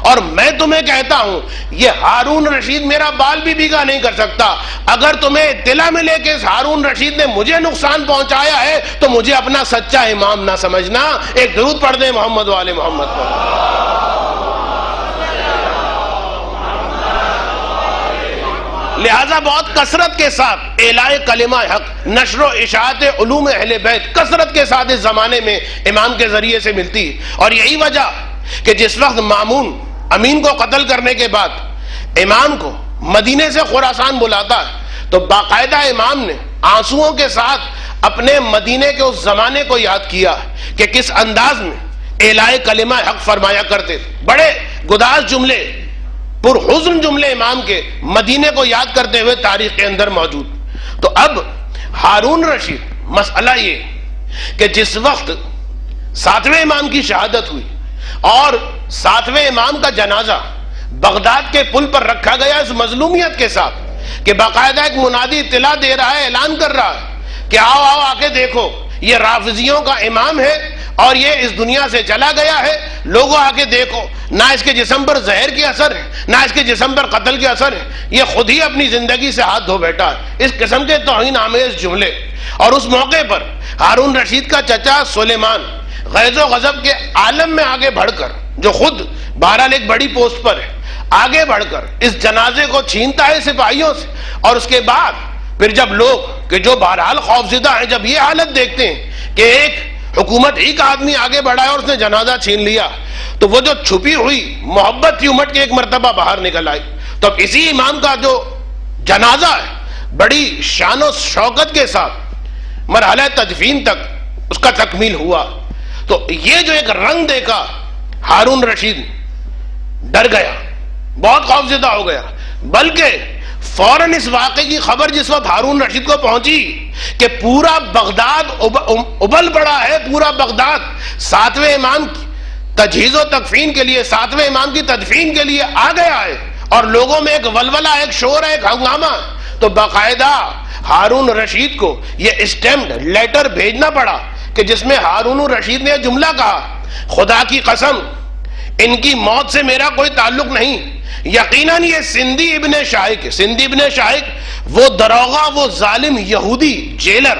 اور میں تمہیں کہتا ہوں یہ ہارون رشید میرا بال بھی بیگا نہیں کر سکتا۔ اگر تمہیں اطلاع ملے کہ اس ہارون رشید نے مجھے نقصان پہنچایا ہے تو مجھے اپنا سچا امام نہ سمجھنا۔ ایک درود پڑھ دیں محمد والے محمد پر۔ لہذا بہت کثرت کے ساتھ اعلاء کلمہ حق، نشر و اشاعت علوم اہل بیت کثرت کے ساتھ اس زمانے میں امام کے ذریعے سے ملتی، اور یہی وجہ کہ جس وقت مامون امین کو قتل کرنے کے بعد امام کو مدینے سے خراسان بلاتا ہے تو باقاعدہ امام نے آنسوؤں کے ساتھ اپنے مدینے کے اس زمانے کو یاد کیا کہ کس انداز میں اعلاء کلمہ حق فرمایا کرتے تھے۔ بڑے گداز جملے، پرحزن جملے امام کے مدینے کو یاد کرتے ہوئے تاریخ کے اندر موجود۔ تو اب ہارون رشید، مسئلہ یہ کہ جس وقت ساتویں امام کی شہادت ہوئی اور ساتویں امام کا جنازہ بغداد کے پل پر رکھا گیا اس مظلومیت کے ساتھ کہ باقاعدہ ایک منادی اطلاع دے رہا ہے، اعلان کر رہا ہے کہ آؤ آؤ آ کے دیکھو یہ رافضیوں کا امام ہے اور یہ اس دنیا سے چلا گیا ہے، لوگوں آ کے دیکھو، نہ اس کے جسم پر زہر کے اثر ہے نہ اس کے جسم پر قتل کے اثر ہے، یہ خود ہی اپنی زندگی سے ہاتھ دھو بیٹھا ہے۔ اس قسم کے توہین آمیز جملے، اور اس موقع پر ہارون رشید کا چچا سلیمان غیظ و غضب کے عالم میں آگے بڑھ کر، جو خود بہرحال ایک بڑی پوسٹ پر ہے، آگے بڑھ کر اس جنازے کو چھینتا ہے سپاہیوں سے، اور اس کے بعد پھر جب لوگ کہ جو بہرحال خوفزدہ ہیں جب یہ حالت دیکھتے ہیں کہ ایک حکومت ہی کا آدمی آگے بڑھا ہے اور اس نے جنازہ چھین لیا، تو وہ جو چھپی ہوئی محبت تھی امٹ کے ایک مرتبہ باہر نکل آئی۔ تو اب اسی امام کا جو جنازہ ہے بڑی شان و شوکت کے ساتھ مرحلہ تدفین تک اس کا تکمیل ہوا۔ تو یہ جو ایک رنگ دیکھا ہارون رشید ڈر گیا، بہت خوفزدہ ہو گیا، بلکہ فوراً اس واقعے کی خبر جس وقت ہارون رشید کو پہنچی کہ پورا بغداد ابل پڑا ہے، پورا بغداد ساتویں امام کی تجہیز و تکفین کے لیے، ساتویں امام کی تدفین کے لیے آ گیا ہے، اور لوگوں میں ایک ولولہ، ایک شور ہے، ایک ہنگامہ، تو باقاعدہ ہارون رشید کو یہ اسٹیمپڈ لیٹر بھیجنا پڑا کہ جس میں ہارون رشید نے جملہ کہا، خدا کی قسم ان کی موت سے میرا کوئی تعلق نہیں، یقیناً یہ سندھی ابن شاہق ہے۔ سندھی ابن شاہق وہ دروغہ، وہ ظالم یہودی جیلر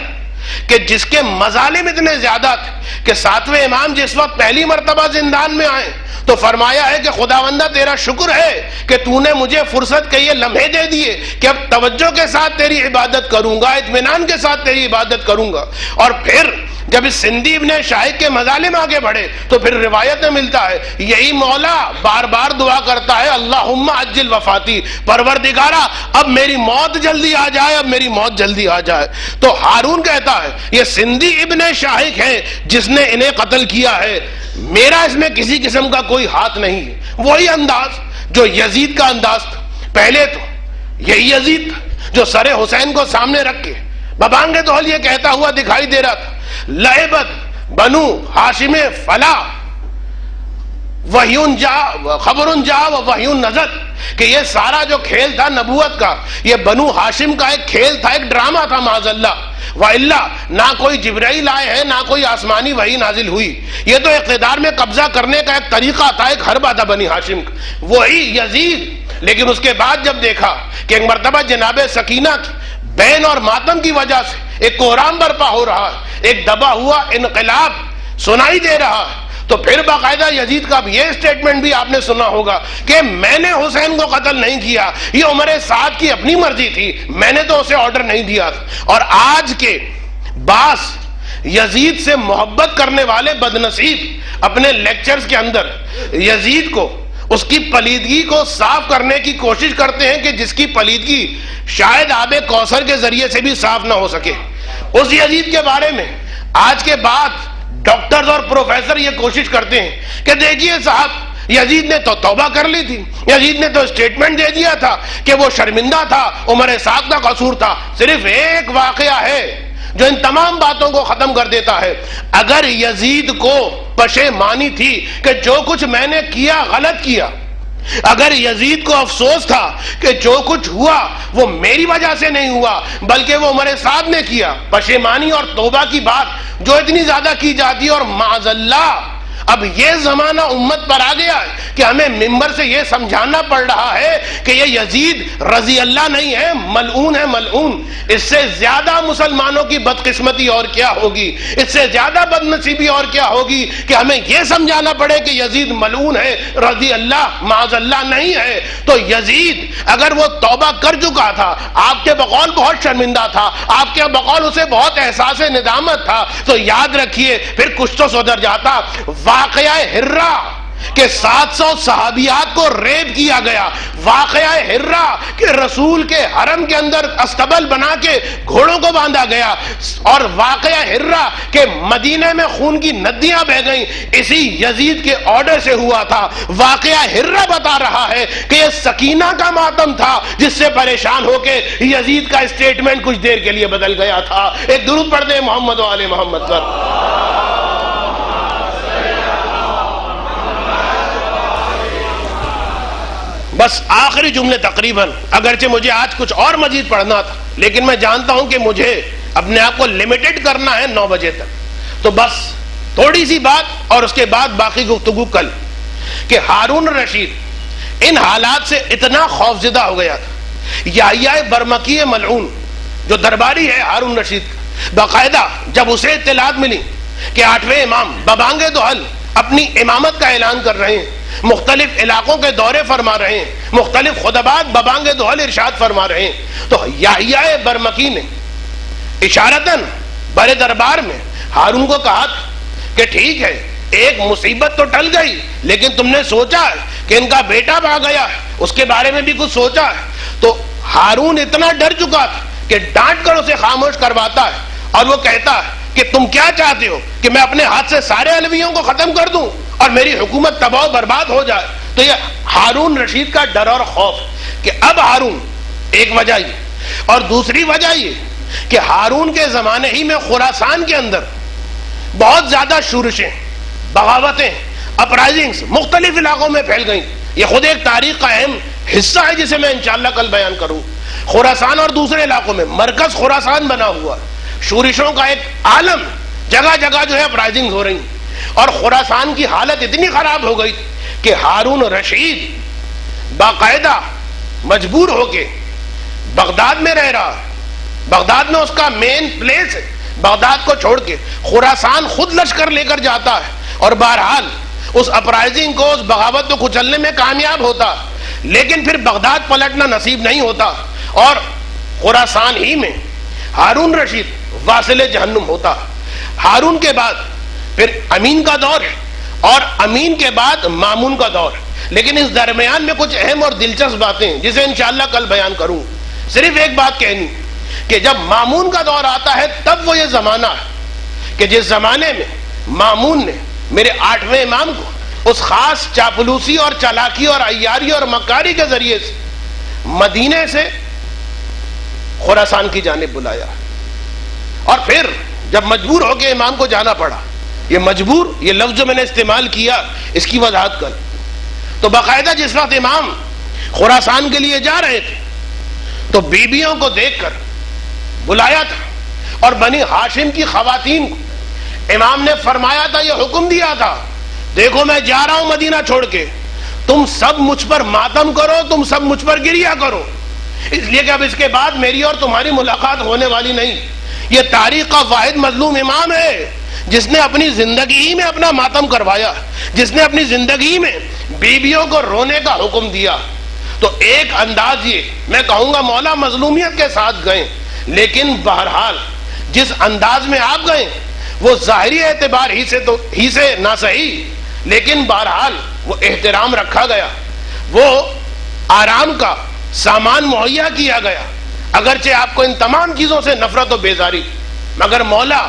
کہ جس کے مظالم اتنے زیادہ تھے کہ ساتویں امام جس وقت پہلی مرتبہ زندان میں آئے تو فرمایا ہے کہ خداوندہ تیرا شکر ہے کہ تو نے مجھے فرصت کے یہ لمحے دے دیے کہ اب توجہ کے ساتھ تیری عبادت کروں گا، اطمینان کے ساتھ تیری عبادت کروں گا۔ اور پھر جب اس سندھی ابن شاہق کے مظالم آگے بڑھے تو پھر روایت میں ملتا ہے یہی مولا بار بار دعا کرتا ہے، اللہم عجل وفاتی، پروردگارا اب میری موت جلدی آ جائے، اب میری موت جلدی آ جائے۔ تو ہارون کہتا ہے یہ سندھی ابن شاہق ہے جس نے انہیں قتل کیا ہے، میرا اس میں کسی قسم کا کوئی ہاتھ نہیں ہے۔ وہی انداز جو یزید کا انداز تھا، پہلے تو یہی یزید تھا جو سر حسین کو سامنے رکھ کے ببانگ دہل یہ کہتا ہوا دکھائی دے رہا تھا، لعبت بنو ہاشم فلا وحیون جا خبرن جا و وحیون نزل، کہ یہ سارا جو کھیل تھا نبوت کا، یہ بنو ہاشم کا ایک کھیل تھا، ایک ڈرامہ تھا معاذ اللہ، وَإِلَّا نہ کوئی جبرائیل آئے ہیں، نہ کوئی آسمانی وحی نازل ہوئی، یہ تو اقتدار میں قبضہ کرنے کا ایک طریقہ تھا، ایک حربہ تھا بنی ہاشم کا، وہی یزید۔ لیکن اس کے بعد جب دیکھا کہ ایک مرتبہ جناب سکینہ کی بین اور ماتم کی وجہ سے ایک کوہرام برپا ہو رہا ہے، ایک دبا ہوا انقلاب سنائی دے رہا ہے، تو پھر باقاعدہ یزید کا یہ اسٹیٹمنٹ بھی آپ نے سنا ہوگا کہ میں نے حسین کو قتل نہیں کیا، یہ عمر سعد کی اپنی مرضی تھی، میں نے تو اسے آرڈر نہیں دیا تھا۔ اور آج کے بعض یزید سے محبت کرنے والے بدنصیب اپنے لیکچرز کے اندر یزید کو، اس کی پلیدگی کو صاف کرنے کی کوشش کرتے ہیں کہ جس کی پلیدگی شاید آب کوثر کے ذریعے سے بھی صاف نہ ہو سکے۔ اس یزید کے بارے میں آج کے بعد ڈاکٹرز اور پروفیسر یہ کوشش کرتے ہیں کہ دیکھیے صاحب، یزید نے تو توبہ کر لی تھی، یزید نے تو اسٹیٹمنٹ دے دیا تھا کہ وہ شرمندہ تھا، عمر سعد کا قصور تھا۔ صرف ایک واقعہ ہے جو ان تمام باتوں کو ختم کر دیتا ہے۔ اگر یزید کو پشیمانی تھی کہ جو کچھ میں نے کیا غلط کیا، اگر یزید کو افسوس تھا کہ جو کچھ ہوا وہ میری وجہ سے نہیں ہوا بلکہ وہ عمر سعد نے کیا، پشیمانی اور توبہ کی بات جو اتنی زیادہ کی جاتی ہے، اور معاذ اللہ اب یہ زمانہ امت پر آ گیا ہے کہ ہمیں ممبر سے یہ سمجھانا پڑ رہا ہے کہ یہ یزید رضی اللہ نہیں ہے، ملعون ہے، ملعون۔ اس سے زیادہ مسلمانوں کی بدقسمتی اور کیا ہوگی، اس سے زیادہ بدنصیبی اور کیا ہوگی کہ ہمیں یہ سمجھانا پڑے کہ یزید ملعون ہے، رضی اللہ معاذ اللہ نہیں ہے۔ تو یزید اگر وہ توبہ کر چکا تھا، آپ کے بقول بہت شرمندہ تھا، آپ کے بقول اسے بہت احساس ندامت تھا، تو یاد رکھیے پھر کچھ تو سدھر جاتا۔ واقعہ ہرہ کہ 700 صحابیات کو ریپ کیا گیا، واقعہ ہرہ کہ رسول کے حرم کے اندر استبل بنا کے گھوڑوں کو باندھا گیا، اور واقعہ ہرہ کہ مدینے میں خون کی ندیاں بہہ گئیں، اسی یزید کے آرڈر سے ہوا تھا۔ واقعہ ہرہ بتا رہا ہے کہ یہ سکینہ کا ماتم تھا جس سے پریشان ہو کے یزید کا اسٹیٹمنٹ کچھ دیر کے لیے بدل گیا تھا۔ ایک درود پڑھ دیں محمد و آل محمد پر۔ بس آخری جملے تقریباً، اگرچہ مجھے آج کچھ اور مزید پڑھنا تھا لیکن میں جانتا ہوں کہ مجھے اپنے آپ کو لیمیٹڈ کرنا ہے 9 بجے تک، تو بس تھوڑی سی بات اور اس کے بعد باقی گفتگو کل، کہ ہارون رشید ان حالات سے اتنا خوفزدہ ہو گیا تھا۔ یحییٰ برمکی ملعون جو درباری ہے ہارون رشید کا، باقاعدہ جب اسے اطلاعات ملی کہ 8ویں امام ببانگ دہل اپنی امامت کا اعلان کر رہے ہیں، مختلف علاقوں کے دورے فرما رہے ہیں، مختلف خطبات ببانگ دہل ارشاد فرما رہے ہیں، تو یحییٰ برمکی نے اشارتاً بڑے دربار میں ہارون کو کہا کہ ٹھیک ہے ایک مصیبت تو ٹل گئی، لیکن تم نے سوچا ہے کہ ان کا بیٹا بھاگ گیا ہے، اس کے بارے میں بھی کچھ سوچا ہے؟ تو ہارون اتنا ڈر چکا تھا کہ ڈانٹ کر اسے خاموش کرواتا ہے، اور وہ کہتا ہے کہ تم کیا چاہتے ہو کہ میں اپنے ہاتھ سے سارے علویوں کو ختم کر دوں اور میری حکومت تباہ و برباد ہو جائے؟ تو یہ ہارون رشید کا ڈر اور خوف کہ اب ہارون، ایک وجہ یہ، اور دوسری وجہ یہ کہ ہارون کے زمانے ہی میں خراسان کے اندر بہت زیادہ شورشیں، بغاوتیں، اپرائزنگز مختلف علاقوں میں پھیل گئیں۔ یہ خود ایک تاریخ کا اہم حصہ ہے جسے میں انشاءاللہ کل بیان کروں۔ خراسان اور دوسرے علاقوں میں مرکز خراسان بنا ہوا، شورشوں کا ایک عالم، جگہ جگہ جو ہے اپرائزنگز ہو رہی ہیں، اور خراسان کی حالت اتنی خراب ہو گئی کہ ہارون رشید باقاعدہ مجبور ہو کے بغداد میں رہ رہا، بغداد میں اس کا مین پلیس ہے، بغداد کو چھوڑ کے خراسان خود لشکر لے کر جاتا ہے، اور بہرحال اس اپرائزنگ کو، اس بغاوت کو کچلنے میں کامیاب ہوتا، لیکن پھر بغداد پلٹنا نصیب نہیں ہوتا، اور خراسان ہی میں ہارون رشید واصل جہنم ہوتا۔ ہارون کے بعد پھر امین کا دور ہے، اور امین کے بعد مامون کا دور ہے، لیکن اس درمیان میں کچھ اہم اور دلچسپ باتیں جسے انشاءاللہ کل بیان کروں۔ صرف ایک بات کہنی کہ جب مامون کا دور آتا ہے تب وہ یہ زمانہ ہے کہ جس زمانے میں مامون نے میرے 8ویں امام کو اس خاص چاپلوسی اور چالاکی اور عیاری اور مکاری کے ذریعے سے مدینے سے خراسان کی جانب بلایا، اور پھر جب مجبور ہو کے امام کو جانا پڑا، یہ مجبور، یہ لفظ جو میں نے استعمال کیا اس کی وضاحت کر، تو باقاعدہ جس وقت امام خراسان کے لیے جا رہے تھے تو بیویوں کو دیکھ کر بلایا تھا، اور بنی ہاشم کی خواتین کو امام نے فرمایا تھا، یہ حکم دیا تھا، دیکھو میں جا رہا ہوں مدینہ چھوڑ کے، تم سب مجھ پر ماتم کرو، تم سب مجھ پر گریہ کرو، اس لیے کہ اب اس کے بعد میری اور تمہاری ملاقات ہونے والی نہیں۔ یہ تاریخ کا واحد مظلوم امام ہے جس نے اپنی زندگی میں اپنا ماتم کروایا، جس نے اپنی زندگی میں بیویوں کو رونے کا حکم دیا۔ تو ایک انداز یہ میں کہوں گا مولا مظلومیت کے ساتھ گئے، لیکن بہرحال جس انداز میں آپ گئے وہ ظاہری اعتبار ہی سے نہ صحیح، لیکن بہرحال وہ احترام رکھا گیا، وہ آرام کا سامان مہیا کیا گیا، اگرچہ آپ کو ان تمام چیزوں سے نفرت و بیزاری، مگر مولا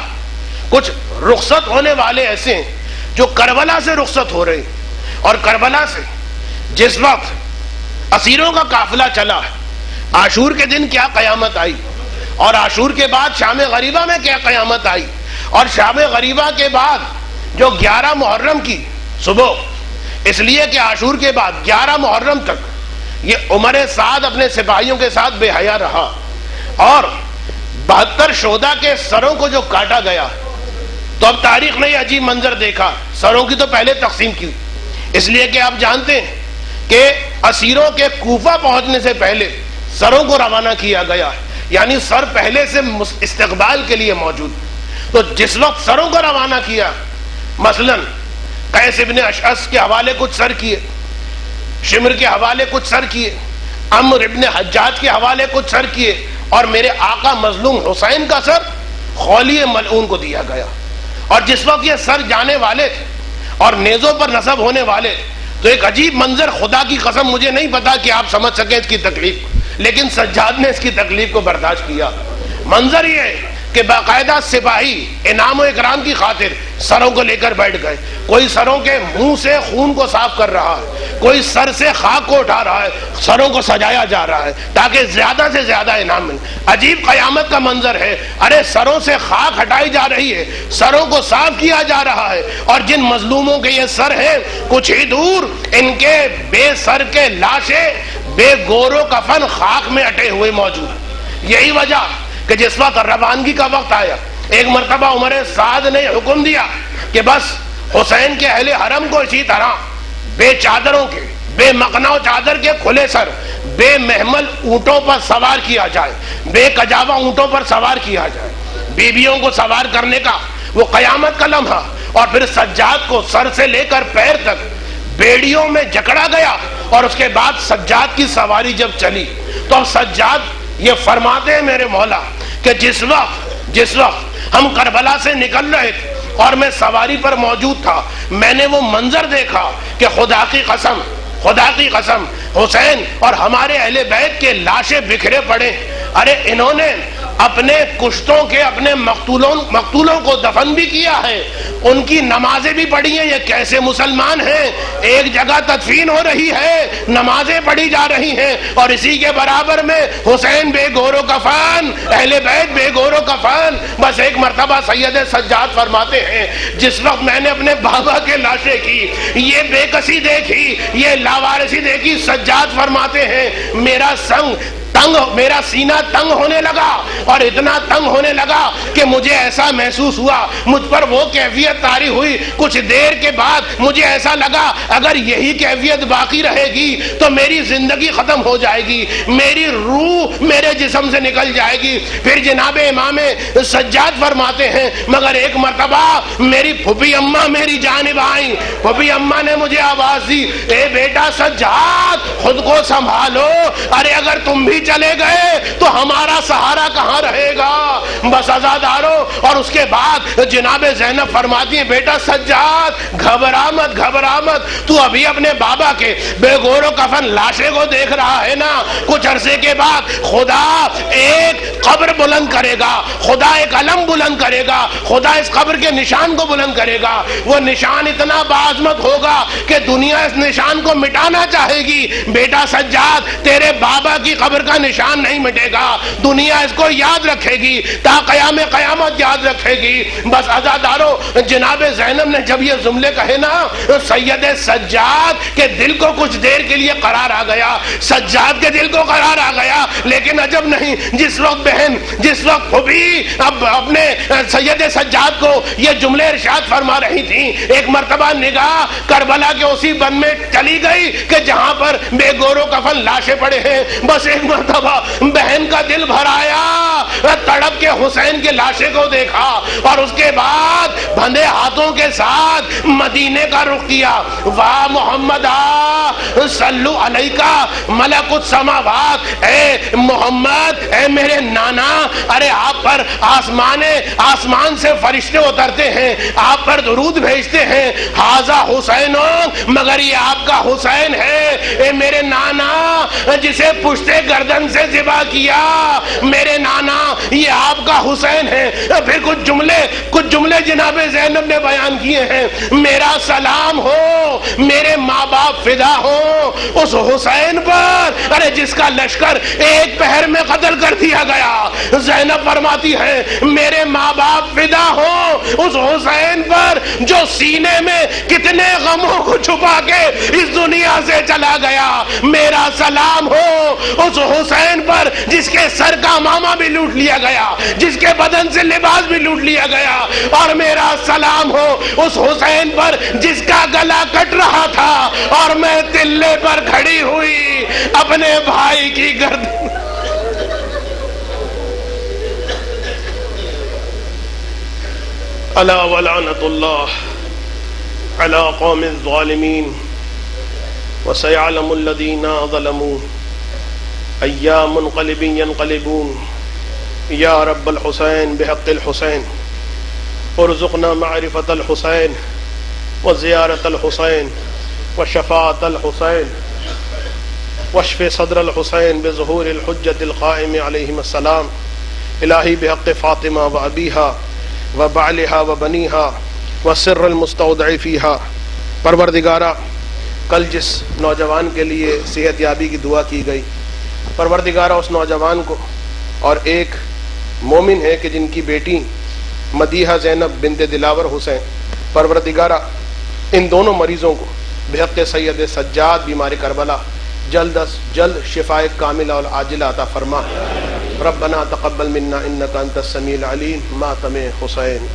کچھ رخصت ہونے والے ایسے ہیں جو کربلا سے رخصت ہو رہے ہیں، اور کربلا سے جس وقت اسیروں کا قافلہ چلا، عاشور کے دن کیا قیامت آئی، اور عاشور کے بعد شام غریبہ میں کیا قیامت آئی، اور شام غریبہ کے بعد جو 11 محرم کی صبح، اس لیے کہ عاشور کے بعد 11 محرم تک یہ عمر سعد اپنے سپاہیوں کے ساتھ بے حیا رہا، اور 72 شہداء کے سروں کو جو کاٹا گیا، تو اب تاریخ نے یہ عجیب منظر دیکھا، سروں کی تو پہلے تقسیم کی، اس لیے کہ آپ جانتے ہیں کہ اسیروں کے کوفہ پہنچنے سے پہلے سروں کو روانہ کیا گیا، یعنی سر پہلے سے استقبال کے لیے موجود۔ تو جس وقت سروں کو روانہ کیا، مثلا قیس ابن اشعث کے حوالے کچھ سر کیے، شمر کے حوالے کچھ سر کیے، عمر ابن حجاج کے حوالے کچھ سر کیے، اور میرے آقا مظلوم حسین کا سر خولی ملعون کو دیا گیا۔ اور جس وقت یہ سر جانے والے تھے اور نیزوں پر نصب ہونے والے، تو ایک عجیب منظر، خدا کی قسم مجھے نہیں پتا کہ آپ سمجھ سکیں اس کی تکلیف، لیکن سجاد نے اس کی تکلیف کو برداشت کیا۔ منظر یہ ہے کہ باقاعدہ سپاہی انعام و اکرام کی خاطر سروں کو لے کر بیٹھ گئے، کوئی سروں کے منہ سے خون کو صاف کر رہا ہے، کوئی سر سے خاک کو اٹھا رہا ہے، سروں کو سجایا جا رہا ہے تاکہ زیادہ سے زیادہ انعام ملے۔ عجیب قیامت کا منظر ہے، ارے سروں سے خاک ہٹائی جا رہی ہے، سروں کو صاف کیا جا رہا ہے، اور جن مظلوموں کے یہ سر ہیں کچھ ہی دور ان کے بے سر کے لاشیں بے گور و کفن خاک میں اٹے ہوئے موجود۔ یہی وجہ کہ جس وقت روانگی کا وقت آیا، ایک مرتبہ عمر سعد نے حکم دیا کہ بس حسین کے اہل حرم کو اسی طرح بے چادروں کے، بے مقنع چادر کے کھلے سر، بے محمل اونٹوں پر سوار کیا جائے، بے کجاوا اونٹوں پر سوار کیا جائے۔ بیویوں کو سوار کرنے کا وہ قیامت کا لمحہ، اور پھر سجاد کو سر سے لے کر پیر تک بیڑیوں میں جکڑا گیا، اور اس کے بعد سجاد کی سواری جب چلی تو اب سجاد یہ فرماتے ہیں میرے مولا کہ جس وقت ہم کربلا سے نکل رہے تھے اور میں سواری پر موجود تھا، میں نے وہ منظر دیکھا کہ خدا کی قسم حسین اور ہمارے اہل بیت کے لاشیں بکھرے پڑے، ارے انہوں نے اپنے کشتوں کے، اپنے مقتولوں کو دفن بھی کیا ہے، ان کی نمازیں بھی پڑھی ہیں۔ یہ کیسے مسلمان ہیں؟ ایک جگہ تدفین ہو رہی ہے، نمازیں پڑھی جا رہی ہیں، اور اسی کے برابر میں حسین بے گور و کفن، اہل بیت بے گور و کفن۔ بس ایک مرتبہ سید سجاد فرماتے ہیں جس وقت میں نے اپنے بابا کے لاشیں کی، یہ بے کسی دیکھی، یہ لاوارثی دیکھی، سجاد فرماتے ہیں میرا سینہ تنگ ہونے لگا، اور اتنا تنگ ہونے لگا کہ مجھے ایسا محسوس ہوا، مجھ پر وہ کیفیت طاری ہوئی، کچھ دیر کے بعد مجھے ایسا لگا اگر یہی کیفیت باقی رہے گی تو میری زندگی ختم ہو جائے گی، میری روح میرے جسم سے نکل جائے گی۔ پھر جناب امام سجاد فرماتے ہیں مگر ایک مرتبہ میری پھوپھی اماں میری جانب آئیں، پھوپھی اماں نے مجھے آواز دی، اے بیٹا سجاد خود کو سنبھالو، ارے اگر تم بھی چلے گئے تو ہمارا سہارا کہاں رہے گا؟ بس عزادارو۔ اور اس کے بعد جناب زینب فرماتی ہیں بیٹا سجاد گھبرا مت، تو ابھی اپنے بابا کے بے گور و کفن لاشے کو دیکھ رہا ہے نا، کچھ عرصے کے بعد خدا ایک قبر بلند کرے گا، خدا ایک علم بلند کرے گا، خدا اس قبر کے نشان کو بلند کرے گا۔ وہ نشان اتنا باعظمت ہوگا کہ دنیا اس نشان کو مٹانا چاہے گی۔ بیٹا سجاد، تیرے بابا کی قبر کا نشان نہیں مٹے گا، دنیا اس کو یاد رکھے گی، تا قیام قیامت یاد رکھے گی۔ بس عزادارو، جناب زینب نے جب یہ جملے کہے نا، سید سجاد کے دل کو کچھ دیر کے لیے قرار آ گیا، سجاد کے دل کو قرار آ گیا۔ لیکن عجب نہیں، جس وقت بہن، جس وقت پھوپھی اب اپنے سید سجاد کو یہ جملے ارشاد فرما رہی تھی، ایک مرتبہ نگاہ کربلا کے اسی بن میں چلی گئی کہ جہاں پر بے گور و کفن لاشیں پڑے ہیں۔ بس ایک مرتبہ بہن کا دل بھر آیا، تڑپ کے حسین کے لاشے کو دیکھا اور اس کے بعد بندھے ہاتھوں کے ساتھ مدینے کا رخ کیا۔ واہ محمد صلو علیکہ ملک السماوات، اے محمد، اے میرے نانا، ارے آپ پر آسمان سے فرشتے اترتے ہیں، آپ پر درود بھیجتے ہیں، ھذا حسین، مگر یہ آپ کا حسین ہے، اے میرے نانا جسے پشتے گردن سے ذبح کیا، میرے نانا یہ آپ کا حسین ہے۔ پھر کچھ جملے جناب زینب نے بیان کیے ہیں، میرا سلام ہو، میرے ماں باپ فدا ہو اس حسین پر، ارے جس کا لشکر ایک پہر میں قتل کر دیا گیا۔ زینب فرماتی ہے، میرے ماں باپ فدا ہو اس حسین پر جو سینے میں کتنے غموں کو چھپا کے اس دنیا سے چلا گیا۔ میرا سلام ہو اس حسین پر جس کے سر کا ماما بھی لوٹ لیا گیا، جس کے بدن سے لباس بھی لوٹ لیا گیا، اور میرا سلام ہو اس حسین پر جس کا گلا کٹ رہا تھا اور میں تلے پر کھڑی ہوئی اپنے بھائی کی گردن۔ الا ولعنت اللہ علی قوم الظالمین وسيعلم الذين ظلموا أي منقلب ينقلبون۔ یا رب الحسین بحق الحسین ارزقنا معرفت الحسین وزیارت الحسین وشفاعت الحسین واشف صدر الحسین بظہور الحجت القائم علیہم السلام۔ الہی بحق فاطمہ و ابیہا و بعلہا و بنیہا و سر المستودع فیہا۔ پروردگارہ، کل جس نوجوان کے لیے صحت یابی کی دعا کی گئی، پروردگارہ اس نوجوان کو، اور ایک مومن ہے کہ جن کی بیٹی مدیحہ زینب بنت دلاور حسین، پروردگارہ ان دونوں مریضوں کو بحق سید سجاد بیمار کربلا جلد از جلد شفائے کاملہ اور عاجلہ عطا فرما۔ ربنا تقبل منا انک انت السمیع العلیم، ماتم حسین۔